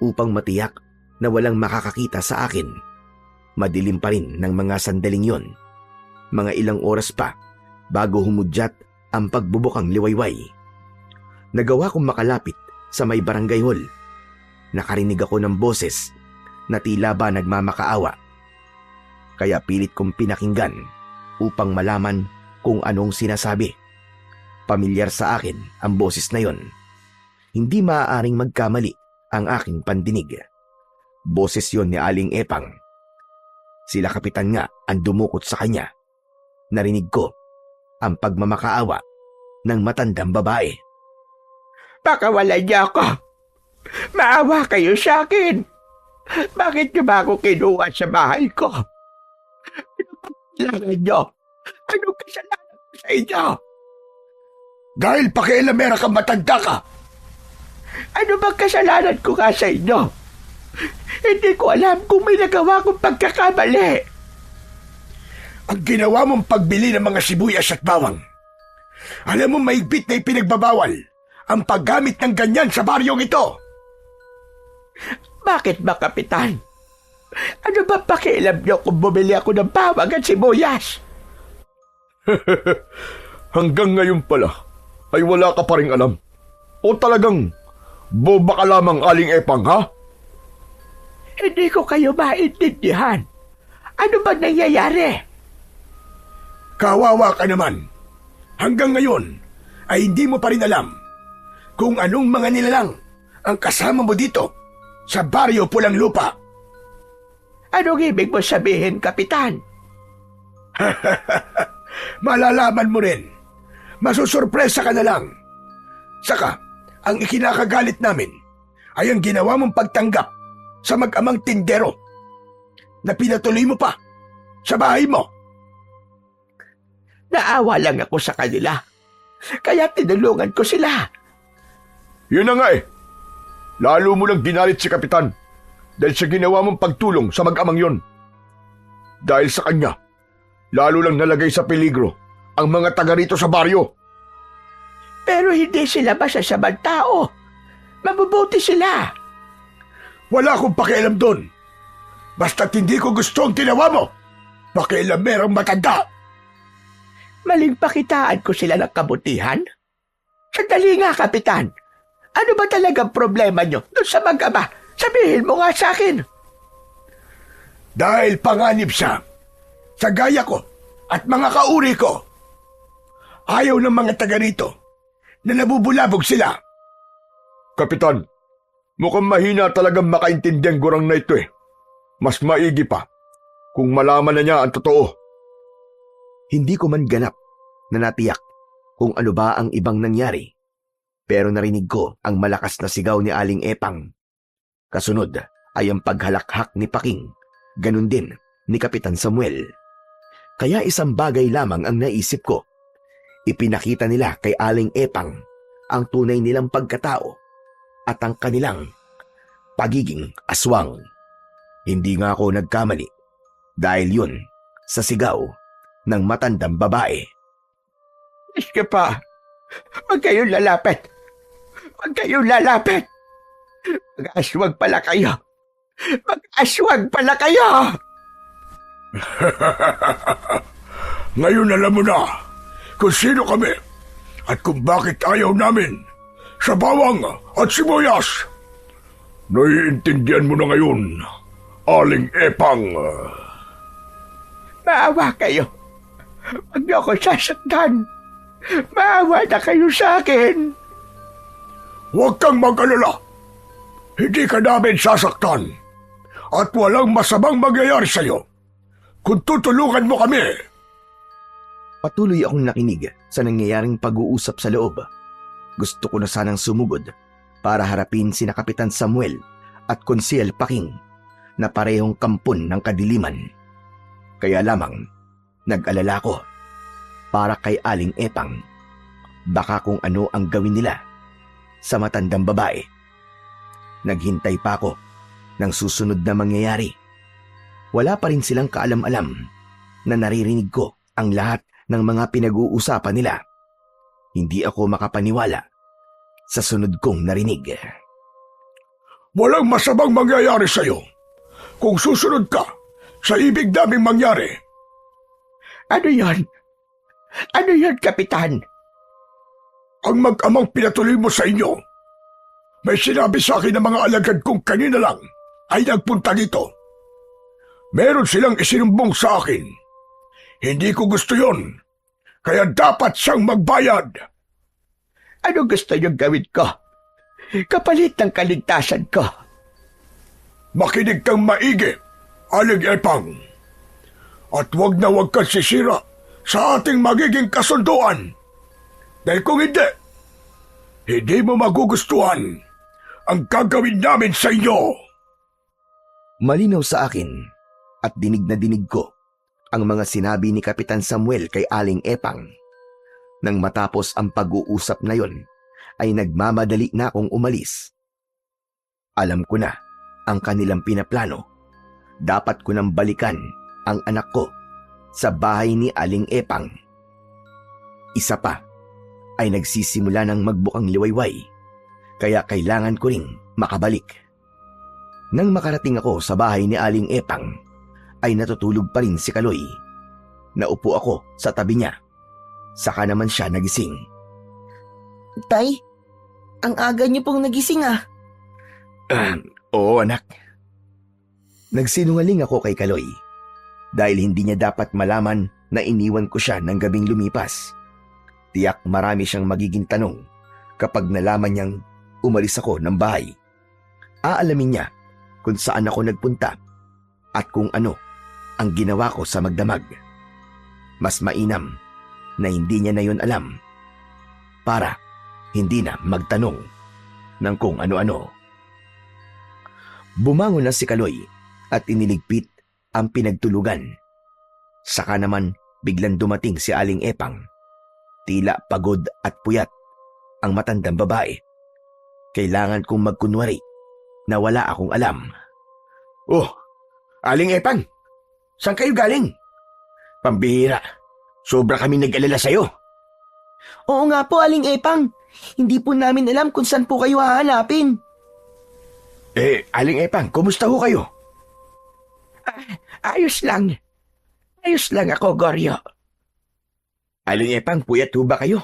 upang matiyak na walang makakakita sa akin. Madilim pa rin ng mga sandaling yon. Mga ilang oras pa bago humudyat ang pagbubukang liwayway. Nagawa kong makalapit sa may barangay hall. Nakarinig ako ng boses na tila ba nagmamakaawa. Kaya pilit kong pinakinggan upang malaman kung anong sinasabi. Pamilyar sa akin ang boses na yon. Hindi maaaring magkamali ang aking pandinig. Boses yon ni Aling Epang. Sila Kapitan nga ang dumukot sa kanya. Narinig ko ang pagmamakaawa ng matandang babae. Pakawalan niya ako. Maawa kayo sa akin. Bakit niyo ba ako kinuha sa bahay ko? Kailangan niyo. Ano sa inyo? Dahil pakialamera kang matanda ka. Ano bang kasalanan ko nga sa inyo? Hindi ko alam kung may nagawa kong pagkakamali. Ang ginawa mong pagbili ng mga sibuyas at bawang. Alam mo mahigpit na ipinagbabawal ang paggamit ng ganyan sa baryong ito. Bakit ba, Kapitan? Ano ba pakialam niyo kung bumili ako ng bawang at sibuyas? Hanggang ngayon pala ay wala ka pa ring alam. O talagang boba ka lamang, Aling Epang, ha? Hindi ko kayo maintindihan. Ano ba nangyayari? Kawawa ka naman. Hanggang ngayon ay hindi mo pa rin alam kung anong mga nilalang ang kasama mo dito sa baryo Pulang Lupa. Anong ibig mo sabihin, Kapitan? Malalaman mo rin. Masusurpresa ka na lang. Saka, ang ikinakagalit namin ay ang ginawa mong pagtanggap sa mag-amang tindero na pinatuloy mo pa sa bahay mo. Naawa lang ako sa kanila. Kaya tinulungan ko sila. Yun na nga eh. Lalo mo lang ginalit si Kapitan dahil sa ginawa mong pagtulong sa mag-amang yon. Dahil sa kanya, lalo lang nalagay sa peligro ang mga taga rito sa baryo. Pero hindi sila masasamang tao. Mabubuti sila. Wala akong pakialam doon. Basta't hindi ko gusto ang ginawa mo. Pakialamerang matanda. Maling pakitaan ko sila ng kabutihan? Sandali nga, Kapitan. Ano ba talagang problema nyo doon sa mag-ama? Sabihin mo nga sa akin. Dahil panganib siya sa gaya ko at mga kauri ko. Ayaw ng mga taga rito na nabubulabog sila. Kapitan, mukhang mahina talagang makaintindihan gurang na ito eh. Mas maigi pa kung malaman na niya ang totoo. Hindi ko man ganap na natiyak kung ano ba ang ibang nangyari, pero narinig ko ang malakas na sigaw ni Aling Epang. Kasunod ay ang paghalakhak ni Paking, ganun din ni Kapitan Samuel. Kaya isang bagay lamang ang naisip ko. Ipinakita nila kay Aling Epang ang tunay nilang pagkatao at ang kanilang pagiging aswang. Hindi nga ako nagkamali dahil yun sa sigaw ng matandang babae. Iska pa. Huwag kayong lalapit. Huwag kayong lalapit. Mag-aswag pala kayo. Mag-aswag pala kayo. Ngayon alam mo na kung sino kami at kung bakit ayaw namin sa bawang at sibuyas. Naiintindihan mo na ngayon, Aling Epang. Maawa kayo. Huwag niyo ako sasaktan. Maawa na kayo sa akin. Huwag kang mag-alala. Hindi ka namin sasaktan at walang masamang mangyayari sa'yo kung tutulungan mo kami. Patuloy akong nakinig sa nangyayaring pag-uusap sa loob. Gusto ko na sanang sumugod para harapin sina Kapitan Samuel at Konsyel Paking na parehong kampon ng kadiliman. Kaya lamang, nag-alala ko para kay Aling Epang. Baka kung ano ang gawin nila sa matandang babae. Naghintay pa ako ng susunod na mangyayari. Wala pa rin silang kaalam-alam na naririnig ko ang lahat ng mga pinag-uusapan nila. Hindi ako makapaniwala sa sunod kong narinig. Walang masamang mangyayari sa'yo kung susunod ka sa ibig naming mangyari. Ano yon? Ano yon, Kapitan? Ang mag-amang pinatuloy mo sa inyo. May sinabi sa akin ng mga alagad kong kanina lang ay nagpunta dito. Meron silang isinumbong sa akin. Hindi ko gusto yon, kaya dapat siyang magbayad. Ano gusto niyong gawin ko? Kapalit ng kaligtasan ko. Makinig kang maigi, Aling Epang. At wag na wag kang sisira sa ating magiging kasunduan. Dahil kung hindi mo magugustuhan ang gagawin namin sa inyo. Malinaw sa akin at dinig na dinig ko ang mga sinabi ni Kapitan Samuel kay Aling Epang Nang matapos ang pag-uusap na yon, ay nagmamadali na akong umalis. Alam ko na ang kanilang pinaplano. Dapat ko nang balikan ang anak ko sa bahay ni Aling Epang. Isa pa ay nagsisimula ng magbukang liwayway, kaya kailangan ko ring makabalik. Nang makarating ako sa bahay ni Aling Epang, ay natutulog pa rin si Kaloy. Naupo ako sa tabi niya. Saka naman siya nagising. Tay, ang aga niyo pong nagising ah. Oo anak. Nagsinungaling ako kay Kaloy dahil hindi niya dapat malaman na iniwan ko siya ng gabing lumipas. Tiyak marami siyang magiging tanong kapag nalaman niyang umalis ako ng bahay. Aalamin niya kung saan ako nagpunta at kung ano ang ginawa ko sa magdamag. Mas mainam na hindi niya na yon alam para hindi na magtanong ng kung ano-ano. Bumangon na si Kaloy at iniligpit ang pinagtulugan. Saka naman biglang dumating si Aling Epang. Tila pagod at puyat ang matandang babae. Kailangan kong magkunwari na wala akong alam. Oh, Aling Epang, saan kayo galing? Pambihira, sobra kami nag-alala sa'yo. Oo nga po, Aling Epang. Hindi po namin alam kung saan po kayo hahanapin. Aling Epang, kumusta ho kayo? Ayos lang. Ayos lang ako, Goryo. Aling Epang, puyat ho ba kayo?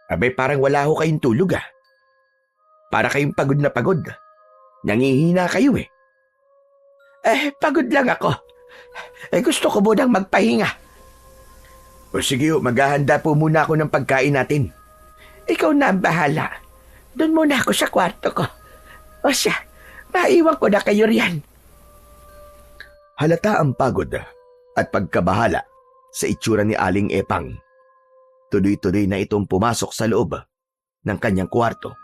Abay, parang wala ho kayong tulog ah. Para kayong pagod na pagod. Nangihina kayo eh. Pagod lang ako. Gusto ko munang magpahinga. O sige ho, maghahanda po muna ako ng pagkain natin. Ikaw na ang bahala. Doon muna ako sa kwarto ko. O siya, maiwan ko na kayo riyan. Halata ang pagod at pagkabahala sa itsura ni Aling Epang. Tuloy-tuloy na itong pumasok sa loob ng kanyang kwarto.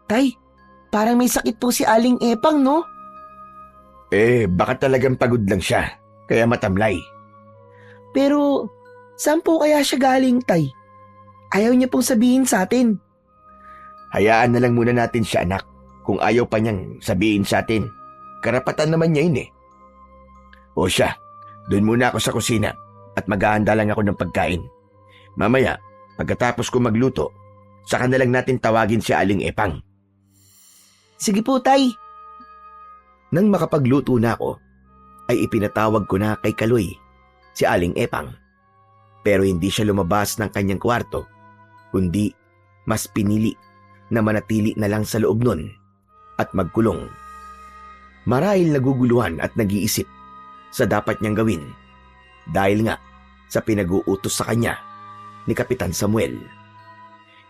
Tay, parang may sakit po si Aling Epang, no? Baka talagang pagod lang siya, kaya matamlay. Pero, saan po kaya siya galing, Tay? Ayaw niya pong sabihin sa atin. Hayaan na lang muna natin siya, anak. Kung ayaw pa niyang sabihin sa atin, karapatan naman niya yun eh. O siya, doon muna ako sa kusina at maghahanda lang ako ng pagkain. Mamaya, pagkatapos ko magluto, saka na lang natin tawagin si Aling Epang. Sige po, Tay. Nang makapagluto na ako, ay ipinatawag ko na kay Kaloy si Aling Epang. Pero hindi siya lumabas ng kanyang kwarto, kundi mas pinili na manatili na lang sa loob nun at magkulong. Marahil naguguluhan at nag-iisip sa dapat niyang gawin dahil nga sa pinag-uutos sa kanya ni Kapitan Samuel.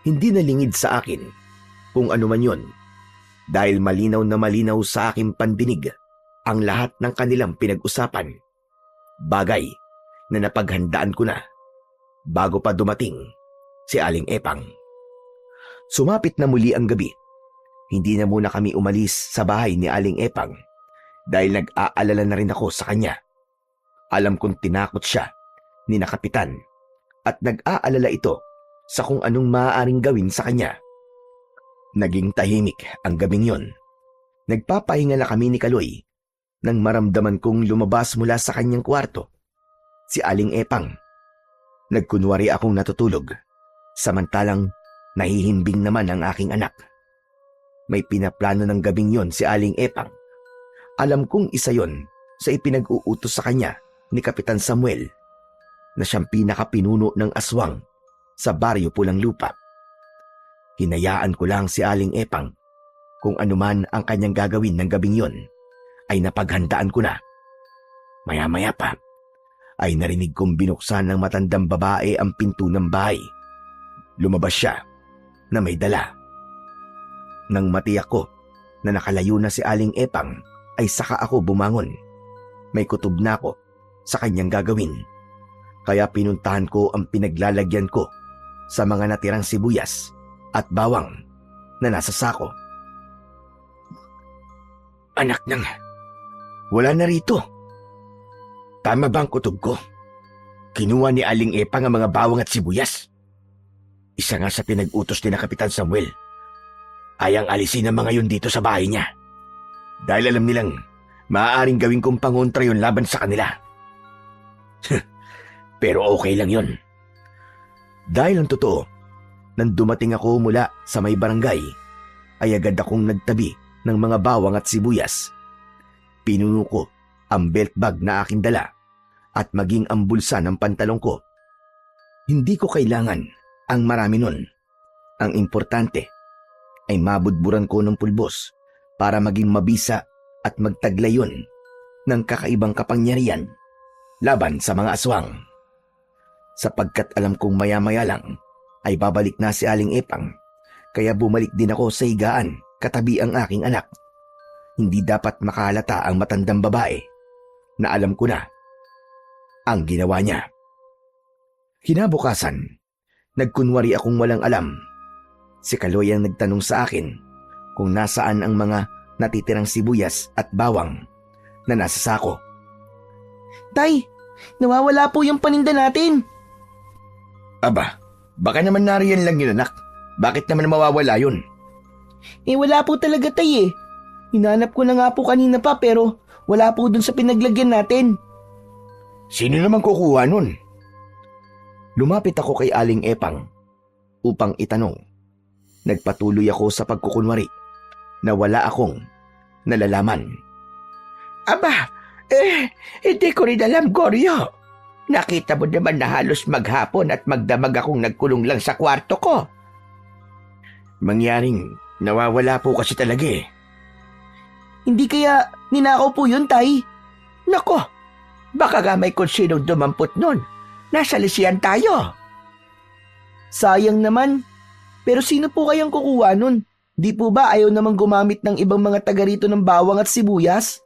Hindi nalingid sa akin kung ano man yon dahil malinaw na malinaw sa aking pandinig ang lahat ng kanilang pinag-usapan. Bagay na napaghandaan ko na bago pa dumating si Aling Epang. Sumapit na muli ang gabi. Hindi na muna kami umalis sa bahay ni Aling Epang dahil nag-aalala na rin ako sa kanya. Alam kong tinakot siya ni na Kapitan at nag-aalala ito sa kung anong maaaring gawin sa kanya. Naging tahimik ang gabing yon. Nagpapahinga na kami ni Kaloy nang maramdaman kong lumabas mula sa kanyang kwarto si Aling Epang. Nagkunwari akong natutulog, samantalang nahihimbing naman ang aking anak. May pinaplano ng gabing yon si Aling Epang. Alam kong isa yon sa ipinag-uutos sa kanya ni Kapitan Samuel na siyang pinakapinuno ng aswang sa baryo Pulang Lupa. Hinayaan ko lang si Aling Epang. Kung anuman ang kanyang gagawin ng gabing yon, ay napaghandaan ko na. Maya-maya pa, ay narinig kong binuksan ng matandang babae ang pinto ng bahay. Lumabas siya na may dala. Nang matiyak ko na nakalayo na si Aling Epang, ay saka ako bumangon. May kutob na ako sa kanyang gagawin. Kaya pinuntahan ko ang pinaglalagyan ko sa mga natirang sibuyas at bawang na nasa sako. Anak nang, wala na rito. Tama ba ang kutob ko? Kinuha ni Aling Epang ang mga bawang at sibuyas. Isa nga sa pinag-utos ni na Kapitan Samuel. Ayang alisin ang mga yun dito sa bahay niya. Dahil alam nilang maaaring gawin kong pangontra yun laban sa kanila. Pero okay lang yun. Dahil ang totoo, nang dumating ako mula sa may barangay, ay agad akong nagtabi ng mga bawang at sibuyas. Pinuno ko ang belt bag na aking dala at maging ang bulsa ng pantalong ko. Hindi ko kailangan ang marami nun. Ang importante ay mabudburan ko ng pulbos para maging mabisa at magtaglay yun ng kakaibang kapangyarihan laban sa mga aswang. Sapagkat alam kong maya-maya lang ay babalik na si Aling Epang, kaya bumalik din ako sa higaan katabi ang aking anak. Hindi dapat makahalata ang matandang babae na alam ko na ang ginawa niya. Kinabukasan, nagkunwari akong walang alam. Si Kaloy ang nagtanong sa akin kung nasaan ang mga natitirang sibuyas at bawang na nasa sako. Tay, nawawala po yung paninda natin. Aba, baka naman nariyan lang yun, anak. Bakit naman mawawala yun? Wala po talaga, tay eh. Hinanap ko na nga po kanina pa pero wala po dun sa pinaglagyan natin. Sino naman kukuha nun? Lumapit ako kay Aling Epang upang itanong. Nagpatuloy ako sa pagkukunwari na wala akong nalalaman. Aba, hindi ko rin alam, Goryo. Nakita mo naman na halos maghapon at magdamag akong nagkulong lang sa kwarto ko. Mangyaring nawawala po kasi talaga eh. Hindi kaya ninakaw po yun, tay? Nako, baka nga may kung sinong dumampot nun. Nasa lisiyan tayo. Sayang naman. Pero sino po kayang kukuha nun? Di po ba ayaw namang gumamit ng ibang mga taga rito ng bawang at sibuyas?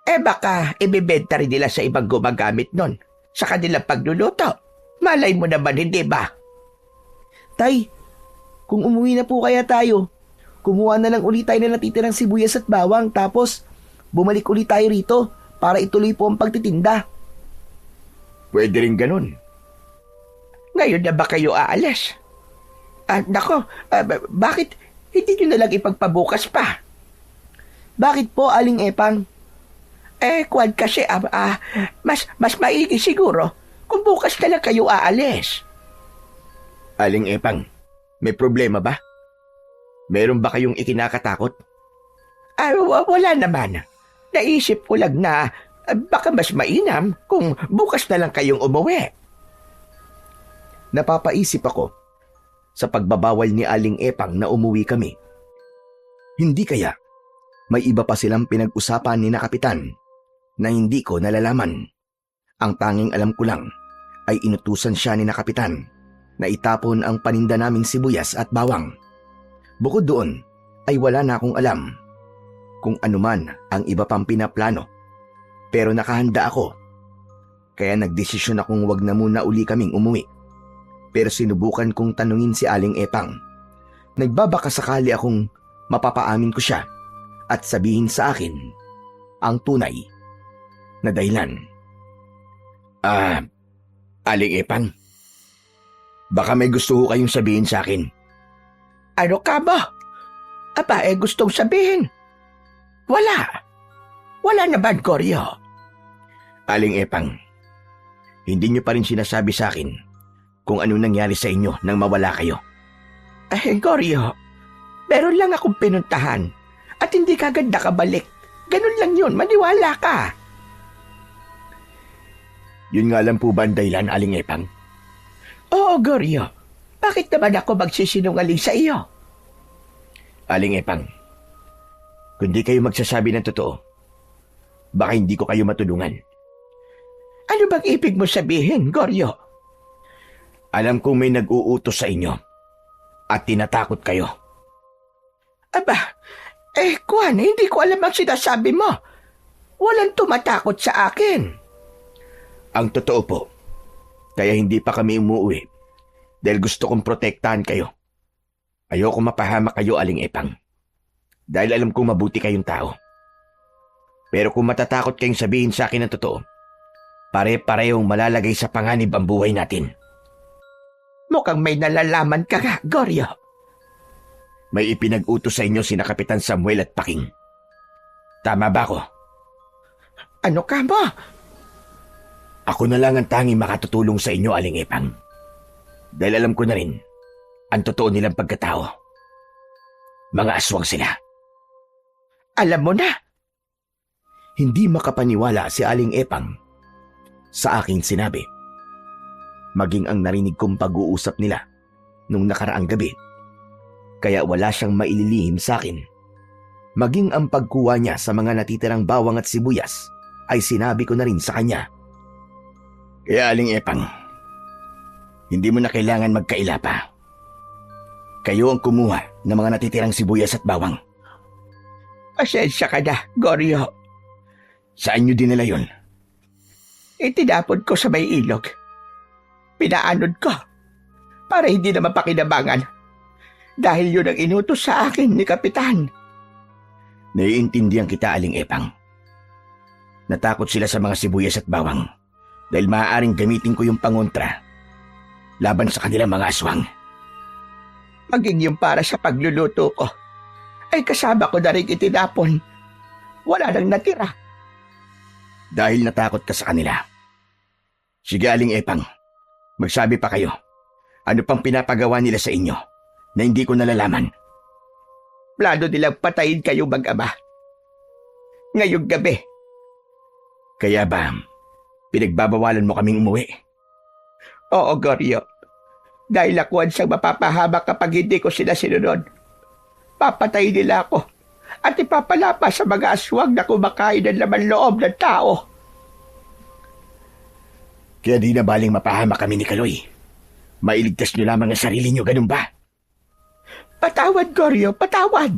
Baka ibibenta rin nila sa ibang gumagamit nun sa kanilang pagluluto. Malay mo naman, hindi ba? Tay, kung umuwi na po kaya tayo, kumuha na lang ulit tayo na natitirang sibuyas at bawang tapos bumalik ulit tayo rito para ituloy po ang pagtitinda. Pwede rin ganun. Ngayon na ba kayo aalis? Nako, bakit hindi nyo na lang ipagpabukas pa? Bakit po, Aling Epang? Kwan kasi, mas maigi siguro kung bukas na lang kayo aalis. Aling Epang, may problema ba? Meron ba kayong ikinakatakot? Wala naman. Naisip ko lang na baka mas mainam kung bukas na lang kayong umuwi. Napapaisip ako sa pagbabawal ni Aling Epang na umuwi kami. Hindi kaya may iba pa silang pinag-usapan ni na Kapitan na hindi ko nalalaman. Ang tanging alam ko lang ay inutusan siya ni na Kapitan na itapon ang paninda naming sibuyas at bawang. Bukod doon ay wala na akong alam kung anuman ang iba pang pinaplano. Pero nakahanda ako. Kaya nagdesisyon akong wag na muna uli kaming umuwi. Pero sinubukan kong tanungin si Aling Epang. Nagbabaka sakali akong mapapaamin ko siya at sabihin sa akin ang tunay na dahilan. Aling Epang, baka may gusto ko kayong sabihin sa akin. Ano ka ba? Gustong sabihin. Wala naman, Goryo. Aling Epang, hindi niyo pa rin sinasabi sa akin kung ano nangyari sa inyo nang mawala kayo. Goryo, meron lang akong pinuntahan at hindi kagad nakabalik. Ganun lang yun, maniwala ka. Yun nga lang po ba ang dahilan, Aling Epang? Oo, Goryo. Bakit naman ako magsisinungaling sa iyo? Aling Epang, kung di kayo magsasabi ng totoo, baka hindi ko kayo matulungan. Ano bang ibig mo sabihin, Goryo? Alam kong may nag-uutos sa inyo at tinatakot kayo. Kwan, hindi ko alam ang sinasabi mo. Walang tumatakot sa akin. Ang totoo po, kaya hindi pa kami umuwi dahil gusto kong protektahan kayo. Ayoko mapahamak kayo, Aling Epang. Dahil alam kong mabuti kayong tao. Pero kung matatakot kayong sabihin sa akin ang totoo, Pare-parehong malalagay sa panganib ang buhay natin. Mukhang may nalalaman ka nga, Goryo. May ipinag-utos sa inyo sina Kapitan Samuel at Paking. Tama ba ako? Ano ka mo? Ako na lang ang tanging makatutulong sa inyo, Aling Epang. Dahil alam ko na rin ang totoo nilang pagkatao. Mga aswang sila. Alam mo na. Hindi makapaniwala si Aling Epang sa aking sinabi. Maging ang narinig kong pag-uusap nila nung nakaraang gabi. Kaya wala siyang maililihim sa akin. Maging ang pagkuha niya sa mga natitirang bawang at sibuyas ay sinabi ko na rin sa kanya. Kaya Aling Epang, hindi mo na kailangan magkaila pa. Kayo ang kumuha ng mga natitirang sibuyas at bawang. Pasensya ka na, Goryo. Saan nyo dinala yun? Itinapon ko sa may ilog. Pinaanod ko para hindi na mapakinabangan dahil yun ang inutos sa akin ni Kapitan. Naiintindihan kita, Aling Epang. Natakot sila sa mga sibuyas at bawang dahil maaaring gamitin ko yung pangontra laban sa kanilang mga aswang. Maging yung para sa pagluluto ko ay kasama ko na rin itinapon. Wala nang natira. Dahil natakot ka sa kanila. Sige, Aling Epang, magsabi pa kayo. Ano pang pinapagawa nila sa inyo na hindi ko nalalaman? Plano nilang patayin kayo mag-ama. Ngayong gabi. Kaya ba, pinagbabawalan mo kaming umuwi? Oo, Goryo. Dahil ako ang siyang mapapahamak kapag hindi ko sila sinunod. Papatayin nila ako at ipapalapa sa mga aswang na kumakain ng laman loob ng tao. Kaya di na baling mapahamak kami ni Kaloy. Mailigtas niyo lamang ang sarili niyo, ganun ba? Patawad, Goryo, patawad.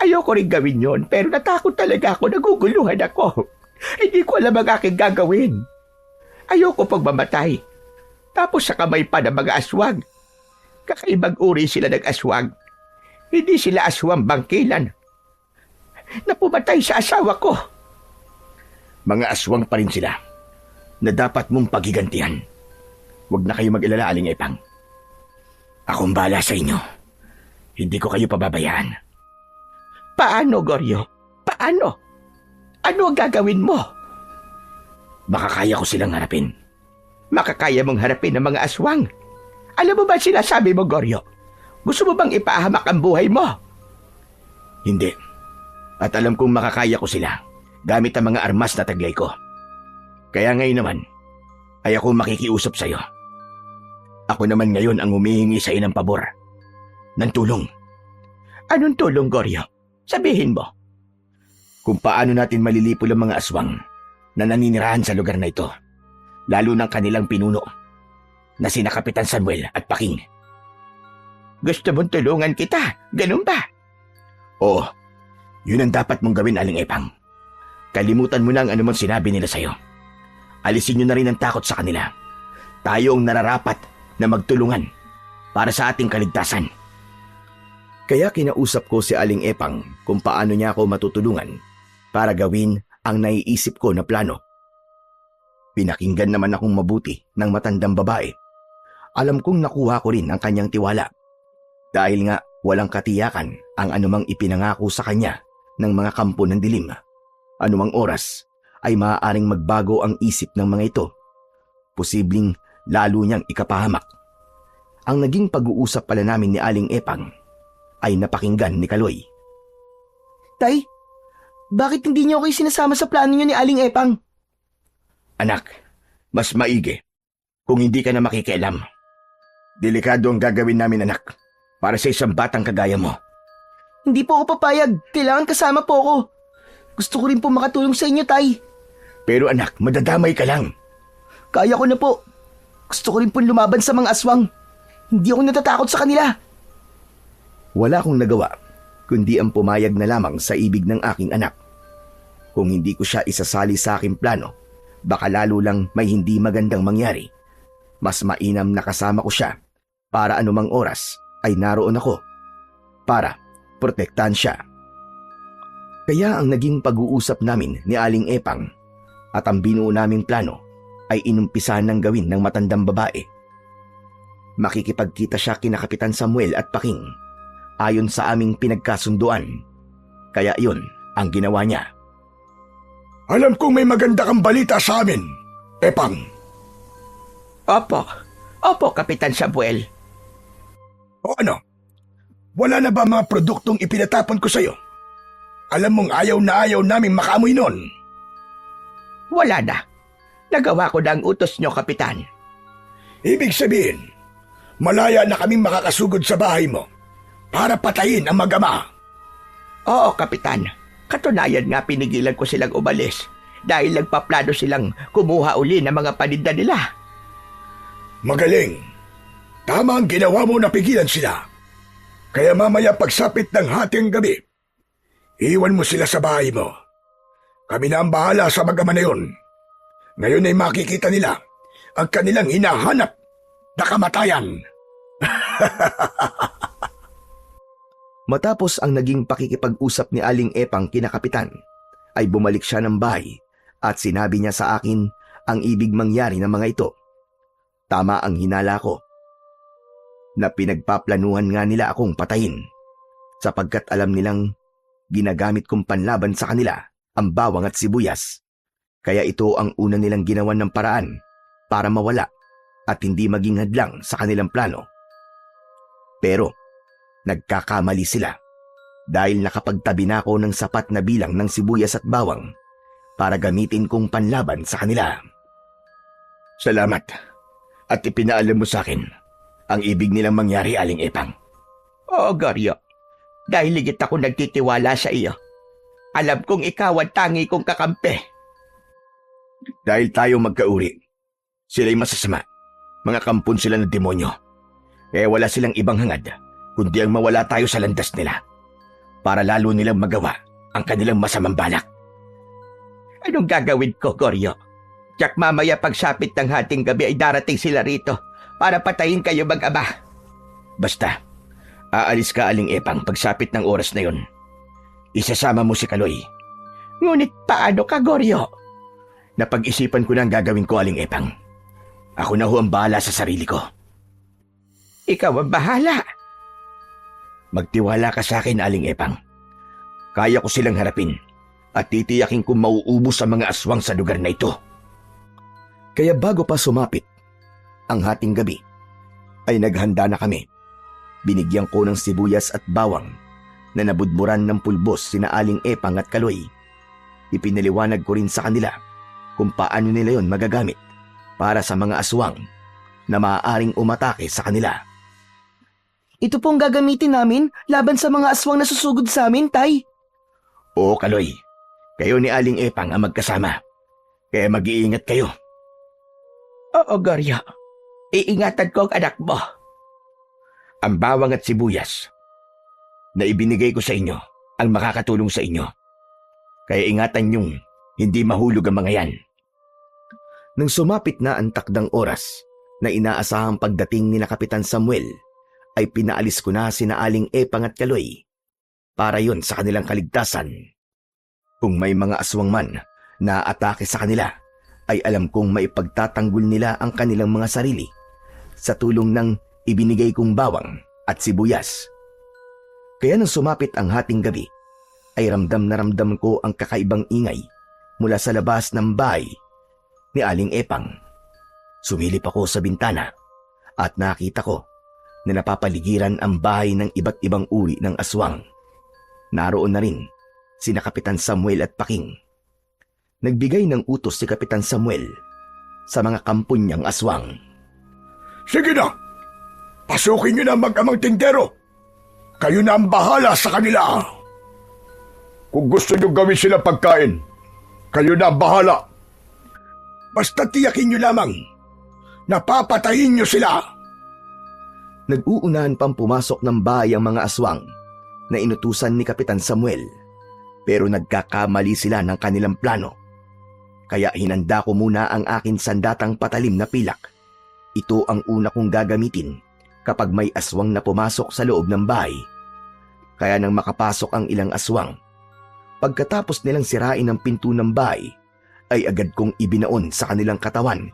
Ayoko rin gawin yon, pero natakot talaga ako, naguguluhan ako. Hindi ko alam ang aking gagawin. Ayoko pang mamatay. Tapos sa kamay pa ng mga aswang. Kakaibang uri sila ng aswang. Hindi sila aswang bangkilan na pumatay sa asawa ko. Mga aswang pa rin sila na dapat mong pagigantihan. Huwag na kayo mag-alala, Aling Epang. Akong bahala sa inyo. Hindi ko kayo pababayaan. Paano, Goryo? Paano? Ano ang gagawin mo? Makakaya ko silang harapin. Makakaya mong harapin ang mga aswang. Alam mo ba sinasabi mo, Goryo? Gusto mo bang ipahamak ang buhay mo? Hindi. At alam kong makakaya ko sila gamit ang mga armas na taglay ko. Kaya ngayon naman, ay ako makikiusap sa'yo. Ako naman ngayon ang humihingi sa'yo ng pabor. Ng tulong. Anong tulong, Goryo? Sabihin mo. Kung paano natin malilipol ang mga aswang na naninirahan sa lugar na ito. Lalo ng kanilang pinuno na sina Kapitan Samuel at Paking. Gusto mong tulungan kita, ganun ba? Oo, yun ang dapat mong gawin, Aling Epang. Kalimutan mo na ang anumang sinabi nila sa'yo. Alisin nyo na rin ang takot sa kanila. Tayo ang nararapat na magtulungan para sa ating kaligtasan. Kaya kinausap ko si Aling Epang kung paano niya ako matutulungan para gawin ang naiisip ko na plano. Pinakinggan naman akong mabuti ng matandang babae. Alam kong nakuha ko rin ang kanyang tiwala. Dahil nga walang katiyakan ang anumang ipinangako sa kanya ng mga kampo ng dilim. Anumang oras ay maaaring magbago ang isip ng mga ito. Posibleng lalo niyang ikapahamak. Ang naging pag-uusap pala namin ni Aling Epang ay napakinggan ni Kaloy. Tay, bakit hindi niyo ako sinasama sa plano niyo ni Aling Epang? Anak, mas maigi kung hindi ka na makikialam. Delikado ang gagawin namin, anak, para sa isang batang kagaya mo. Hindi po ako papayag. Kailangan kasama po ako. Gusto ko rin po makatulong sa inyo, Tay. Pero anak, madadamay ka lang. Kaya ko na po. Gusto ko rin po lumaban sa mga aswang. Hindi ako natatakot sa kanila. Wala akong nagawa, kundi ang pumayag na lamang sa ibig ng aking anak. Kung hindi ko siya isasali sa aking plano, baka lalo lang may hindi magandang mangyari. Mas mainam na kasama ko siya para anumang oras ay naroon ako para protektahan siya. Kaya ang naging pag-uusap namin ni Aling Epang At ang binuo naming plano ay inumpisahan ng gawin ng matandang babae. Makikipagkita siya kina Kapitan Samuel at Paking ayon sa aming pinagkasunduan. Kaya yun ang ginawa niya. Alam kong may maganda kang balita sa amin, Epang. Opo, Kapitan Samuel. O ano? Wala na ba mga produktong ipinatapon ko sa'yo? Alam mong ayaw na ayaw namin makaamoy nun. Wala na. Nagawa ko na ang utos nyo, Kapitan. Ibig sabihin, malaya na kaming makakasugod sa bahay mo para patayin ang mag-ama. Oo, Kapitan. Katunayan nga pinigilan ko silang umalis dahil nagpaplano silang kumuha uli ng mga paninda nila. Magaling. Tama ang ginawa mo na pigilan sila. Kaya mamaya pagsapit ng hating gabi, iwan mo sila sa bahay mo. Kami na ang bahala sa mag-ama na yun. Ngayon ay makikita nila ang kanilang hinahanap na kamatayan. Matapos ang naging pakikipag-usap ni Aling Epang kina Kapitan, ay bumalik siya ng bahay at sinabi niya sa akin ang ibig mangyari ng mga ito. Tama ang hinala ko na pinagpaplanuhan nga nila akong patayin sapagkat alam nilang ginagamit kong panlaban sa kanila ang bawang at sibuyas. Kaya ito ang una nilang ginawan ng paraan para mawala at hindi maging hadlang sa kanilang plano. Pero nagkakamali sila dahil nakapagtabi na ako ng sapat na bilang ng sibuyas at bawang para gamitin kong panlaban sa kanila. Salamat at ipinaalam mo sa akin ang ibig nilang mangyari, Aling Epang. Oo, Goryo. Dahil higit ako nagtitiwala sa iyo. Alam kong ikaw ang tangi kong kakampi. Dahil tayo magkauri, sila'y masasama. Mga kampon sila ng demonyo. Kaya wala silang ibang hangad kundi ang mawala tayo sa landas nila para lalo nilang magawa ang kanilang masamang balak. Anong gagawin ko, Goryo? Tsak mamaya pagsapit ng hating gabi ay darating sila rito para patayin kayo mag-ama. Basta, aalis ka, Aling Epang, pagsapit ng oras na yon. Isasama mo si Kaloy. Ngunit paano ka, Goryo? Napag-isipan ko na ang gagawin ko, Aling Epang. Ako na ho ang bahala sa sarili ko. Ikaw ang bahala. Magtiwala ka sa akin, Aling Epang. Kaya ko silang harapin at titiyakin kong mauubos ang mga aswang sa lugar na ito. Kaya bago pa sumapit ang hating gabi, ay naghanda na kami. Binigyan ko ng sibuyas at bawang na nabudburan ng pulbos sina Aling Epang at Kaloy. Ipinaliwanag ko rin sa kanila kung paano nila yon magagamit para sa mga aswang na maaaring umatake sa kanila. Ito pong gagamitin namin laban sa mga aswang na susugod sa amin, Tay. Oo, Kaloy. Kayo ni Aling Epang ang magkasama. Kaya mag-iingat kayo. Oo, Goryo. Iingatan ko ang anak mo. Ang bawang at sibuyas na ibinigay ko sa inyo ang makakatulong sa inyo. Kaya ingatan niyong hindi mahulog ang mga yan. Nang sumapit na ang takdang oras na inaasahang pagdating ni na Kapitan Samuel, ay pinaalis ko na sina Aling Epang at Kaloy para yon sa kanilang kaligtasan. Kung may mga aswang man na atake sa kanila, ay alam kong maipagtatanggol nila ang kanilang mga sarili sa tulong ng ibinigay kong bawang at sibuyas. Kaya nang sumapit ang hating gabi, ay ramdam na ramdam ko ang kakaibang ingay mula sa labas ng bahay ni Aling Epang. Sumilip ako sa bintana at nakita ko na napapaligiran ang bahay ng iba't ibang uri ng aswang. Naroon na rin sina Kapitan Samuel at Paking. Nagbigay ng utos si Kapitan Samuel sa mga kampon niyang aswang. Sige na! Pasukin niyo na ang mag-amang tindero! Kayo na ang bahala sa kanila! Kung gusto niyo gawin sila pagkain, kayo na ang bahala! Basta tiyakin niyo lamang, napapatayin niyo sila! Nag-uunahan pang pumasok ng bahay ang mga aswang na inutusan ni Kapitan Samuel, pero nagkakamali sila ng kanilang plano. Kaya hinanda ko muna ang akin sandatang patalim na pilak. Ito ang una kong gagamitin kapag may aswang na pumasok sa loob ng bahay. Kaya nang makapasok ang ilang aswang, pagkatapos nilang sirain ang pinto ng bahay, ay agad kong ibinaon sa kanilang katawan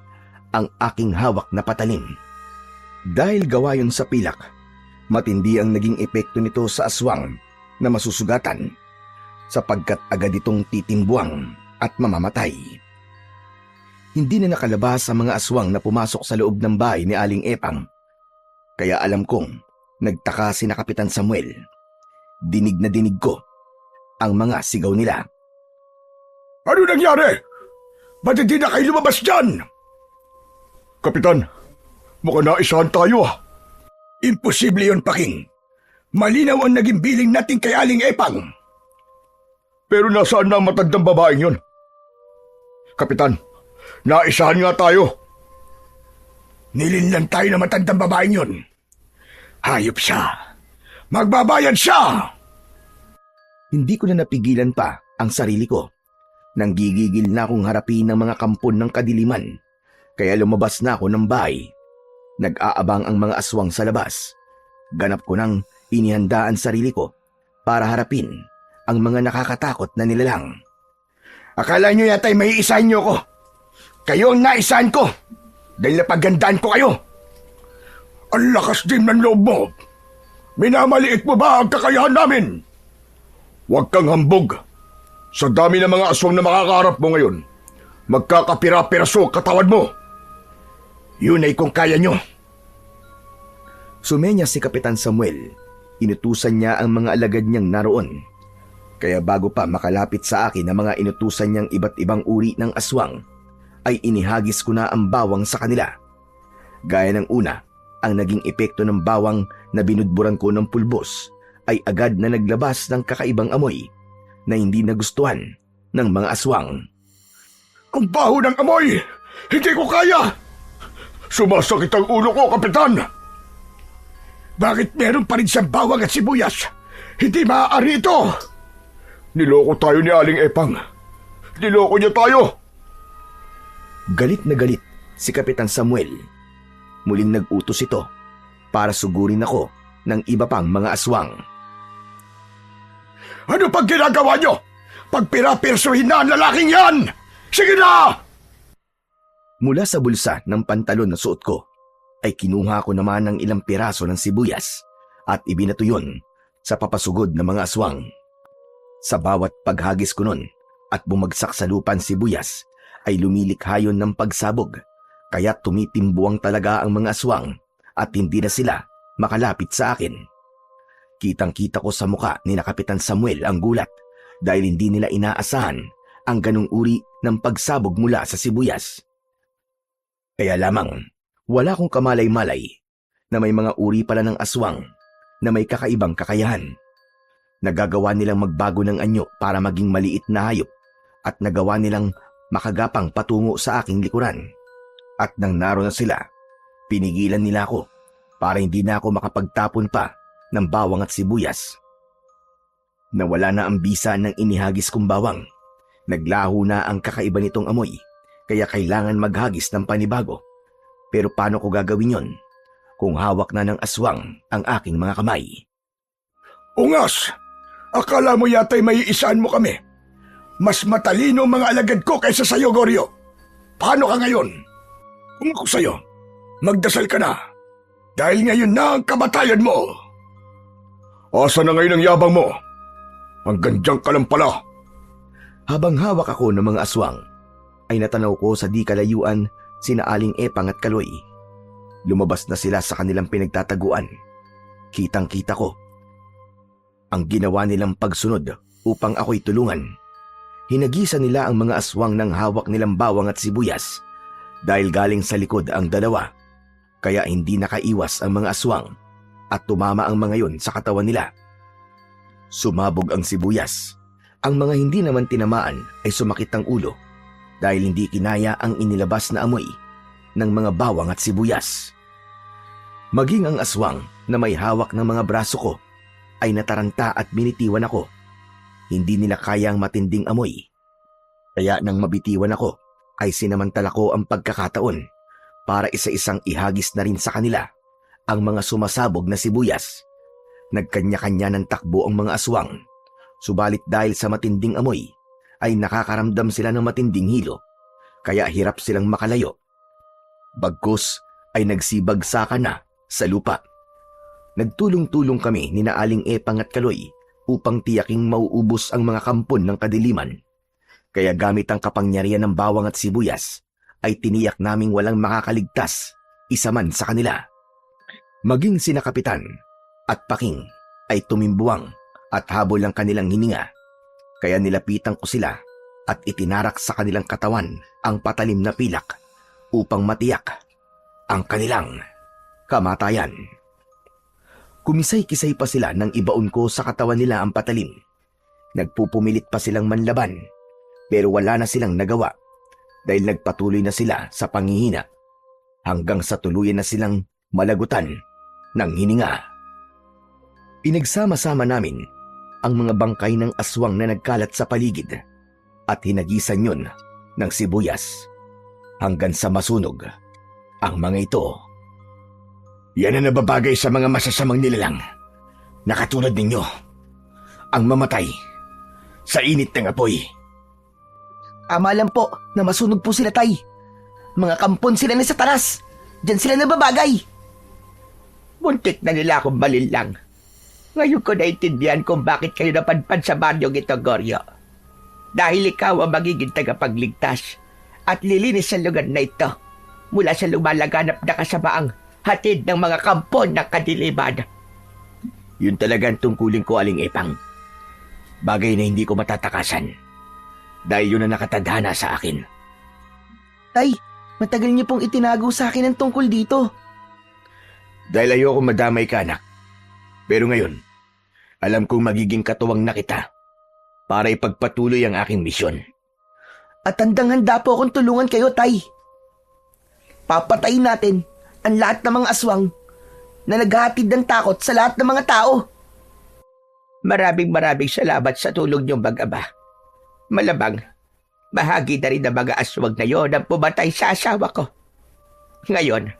ang aking hawak na patalim. Dahil gawa yun sa pilak, matindi ang naging epekto nito sa aswang na masusugatan sapagkat agad itong titimbuang at mamamatay. Hindi na nakalabas ang mga aswang na pumasok sa loob ng bahay ni Aling Epang. Kaya alam kong nagtaka si Kapitan Samuel. Dinig na dinig ko ang mga sigaw nila. Ano nangyari? Ba't hindi na kayo lumabas dyan? Kapitan, mukhang naisahan tayo ah. Imposible yun, Paking. Malinaw ang naging biling natin kay Aling Epang. Pero nasaan na ang matandang babaeng yun? Kapitan, naisahan nga tayo. Nilinlan tayo na matandang babaeng yun. Hayop siya. Magbabayad siya! Hindi ko na napigilan pa ang sarili ko. Nanggigigil na akong harapin ng mga kampon ng kadiliman. Kaya lumabas na ako ng bahay. Nag-aabang ang mga aswang sa labas. Ganap ko nang inihandaan sarili ko para harapin ang mga nakakatakot na nilalang. Akala nyo yata'y may isahan nyo ko. Kayo ang naisahan ko dahil napagandaan ko kayo. Ang lakas din ng loob mo. Minamaliit mo ba ang kakayahan namin? Huwag kang hambog. Sa dami ng mga aswang na makakaharap mo ngayon, magkakapira-piraso ang katawan mo. Yun ay kung kaya nyo. Sumenya si Kapitan Samuel. Inutusan niya ang mga alagad niyang naroon. Kaya bago pa makalapit sa akin ang mga inutusan niyang iba't ibang uri ng aswang, ay inihagis ko na ang bawang sa kanila. Gaya ng una, ang naging epekto ng bawang na binudburan ko ng pulbos ay agad na naglabas ng kakaibang amoy na hindi nagustuhan ng mga aswang. Ang baho ng amoy! Hindi ko kaya! Sumasakit ang ulo ko, Kapitan! Bakit meron pa rin siyang bawang at sibuyas? Hindi maaari ito! Niloko tayo ni Aling Epang. Niloko niya tayo! Galit na galit si Kapitan Samuel. Muling nag-utos ito para sugurin ako ng iba pang mga aswang. Ano pang ginagawa niyo? Pagpira-pirsuhin na ang lalaking yan! Sige na! Mula sa bulsa ng pantalon na suot ko, ay kinuha ko naman ng ilang piraso ng sibuyas at ibinato yun sa papasugod ng mga aswang. Sa bawat paghagis ko nun at bumagsak sa lupan sibuyas, ay lumilikha yun ng pagsabog, kaya tumitimbuang talaga ang mga aswang at hindi na sila makalapit sa akin. Kitang-kita ko sa muka ni Kapitan Samuel ang gulat dahil hindi nila inaasahan ang ganung uri ng pagsabog mula sa sibuyas. Kaya lamang, wala kong kamalay-malay na may mga uri pala ng aswang na may kakaibang kakayahan. Nagagawa nilang magbago ng anyo para maging maliit na hayop at nagawa nilang makagapang patungo sa aking likuran. At nang naroon na sila, pinigilan nila ako para hindi na ako makapagtapon pa ng bawang at sibuyas. Nawala na ang bisa ng inihagis kong bawang. Naglaho na ang kakaiba nitong amoy, kaya kailangan maghagis ng panibago. Pero paano ko gagawin yon kung hawak na ng aswang ang aking mga kamay? Ungas! Akala mo yata'y may isaan mo kami. Mas matalino ang mga alagad ko kaysa sa'yo, Goryo. Paano ka ngayon? Kung ako sa'yo, magdasal ka na. Dahil ngayon na ang kamatayan mo. Asa na ngayon ang yabang mo? Hanggang diyan ka lang pala. Habang hawak ako ng mga aswang, ay natanaw ko sa di kalayuan sina Aling Epang at Kaloy. Lumabas na sila sa kanilang pinagtataguan. Kitang-kita ko ang ginawa nilang pagsunod upang ako'y tulungan. Hinagisan nila ang mga aswang ng hawak nilang bawang at sibuyas dahil galing sa likod ang dalawa. Kaya hindi nakaiwas ang mga aswang at tumama ang mga yon sa katawan nila. Sumabog ang sibuyas. Ang mga hindi naman tinamaan ay sumakit ang ulo dahil hindi kinaya ang inilabas na amoy ng mga bawang at sibuyas. Maging ang aswang na may hawak ng mga braso ko ay nataranta at binitiwan ako. Hindi nila kaya ang matinding amoy. Kaya nang mabitiwan ako, ay sinamantala ko ang pagkakataon para isa-isang ihagis na rin sa kanila ang mga sumasabog na sibuyas. Nagkanya-kanya ng takbo ang mga aswang. Subalit dahil sa matinding amoy, ay nakakaramdam sila ng matinding hilo, kaya hirap silang makalayo. Bagkus ay nagsibagsakan na sa lupa. Nagtulong-tulong kami ni Aling Epang at Kaloy upang tiyaking mauubos ang mga kampon ng kadiliman. Kaya gamit ang kapangyarihan ng bawang at sibuyas, ay tiniyak naming walang makakaligtas, isa man sa kanila. Maging sina Kapitan at Paking ay tumimbuwang at habol ang kanilang hininga. Kaya nilapitan ko sila at itinarak sa kanilang katawan ang patalim na pilak upang matiyak ang kanilang kamatayan. Kumisay-kisay pa sila nang ibaon ko sa katawan nila ang patalim. Nagpupumilit pa silang manlaban, pero wala na silang nagawa dahil nagpatuloy na sila sa panghihina hanggang sa tuluyan na silang malagutan ng hininga. Pinagsama-sama namin ang mga bangkay ng aswang na nagkalat sa paligid at hinagisan yun ng sibuyas hanggang sa masunog ang mga ito. Yan ang nababagay sa mga masasamang nilalang na katulad ninyo, ang mamatay sa init ng apoy. Ama lang po na masunog po sila, Tay. Mga kampon sila na sa talas. Diyan sila nababagay. Muntik na nila akong malinlang. Ngayon ko naintindihan kung bakit kayo napadpad sa baryong ito, Goryo. Dahil ikaw ang magiging tagapagligtas at lilinis sa lugar na ito mula sa lumalaganap na kasamaang hatid ng mga kampon ng kadiliman. Yun talagang tungkulin ko, Aling Epang. Bagay na hindi ko matatakasan dahil yun ang nakatadhana sa akin. Tay, matagal niyo pong itinago sa akin ang tungkol dito. Dahil ayoko madamay ka, anak. Pero ngayon, alam kong magiging katuwang na kita para ipagpatuloy ang aking misyon. At handang-handa po akong tulungan kayo, Tay. Papatayin natin ang lahat ng mga aswang na naghahatid ng takot sa lahat ng mga tao. Maraming salamat sa tulong niyong mag-ama. Malamang, bahagi na rin ng mga aswang na yon ang pumatay sa asawa ko. Ngayon,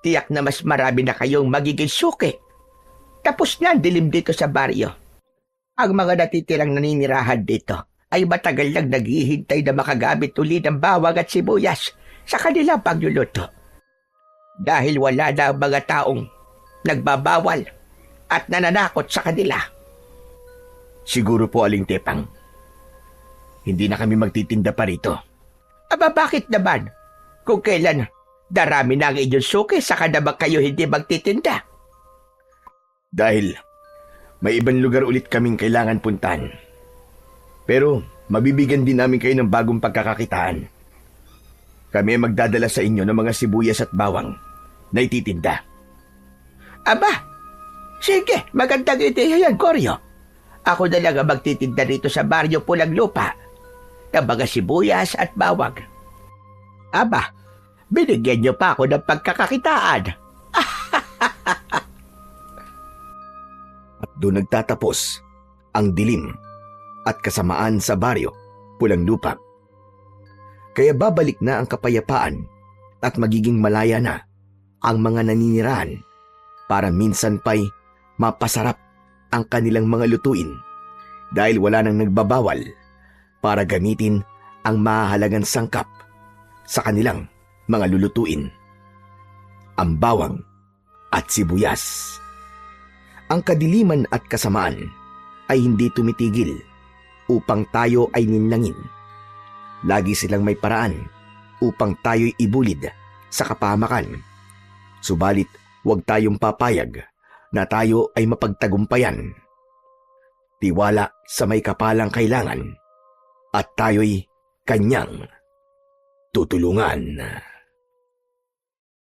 tiyak na mas marami na kayong magiging suki. Tapos na ang dilim dito sa baryo. Ang mga natitirang naninirahan dito ay matagal lang naghihintay na makagamit uli ng bawang at sibuyas sa kanilang pagluluto. Dahil wala na ang mga taong nagbabawal at nananakot sa kanila. Siguro po, Aling Tepang, hindi na kami magtitinda pa rito. Aba, bakit naman? Kung kailan darami na ang inyong suki, saka naman kayo hindi magtitinda. Dahil may ibang lugar ulit kaming kailangan puntahan. Pero mabibigyan din namin kayo ng bagong pagkakakitaan. Kami ay magdadala sa inyo ng mga sibuyas at bawang na ititinda. Aba, sige, magandang ideya yan, Goryo. Ako na lang ang magtitinda rito sa baryo Pulang Lupa ng mga sibuyas at bawang. Aba, binigyan niyo pa ako ng pagkakakitaan. At doon nagtatapos ang dilim at kasamaan sa baryo Pulang Lupa. Kaya babalik na ang kapayapaan at magiging malaya na ang mga naninirahan para minsan pa'y mapasarap ang kanilang mga lutuin dahil wala nang nagbabawal para gamitin ang mahahalagang sangkap sa kanilang mga lulutuin, ang bawang at sibuyas. Ang kadiliman at kasamaan ay hindi tumitigil upang tayo ay ninlangin. Lagi silang may paraan upang tayo'y ibulid sa kapahamakan. Subalit, huwag tayong papayag na tayo ay mapagtagumpayan. Tiwala sa may kapalang kailangan at tayo'y kanyang tutulungan.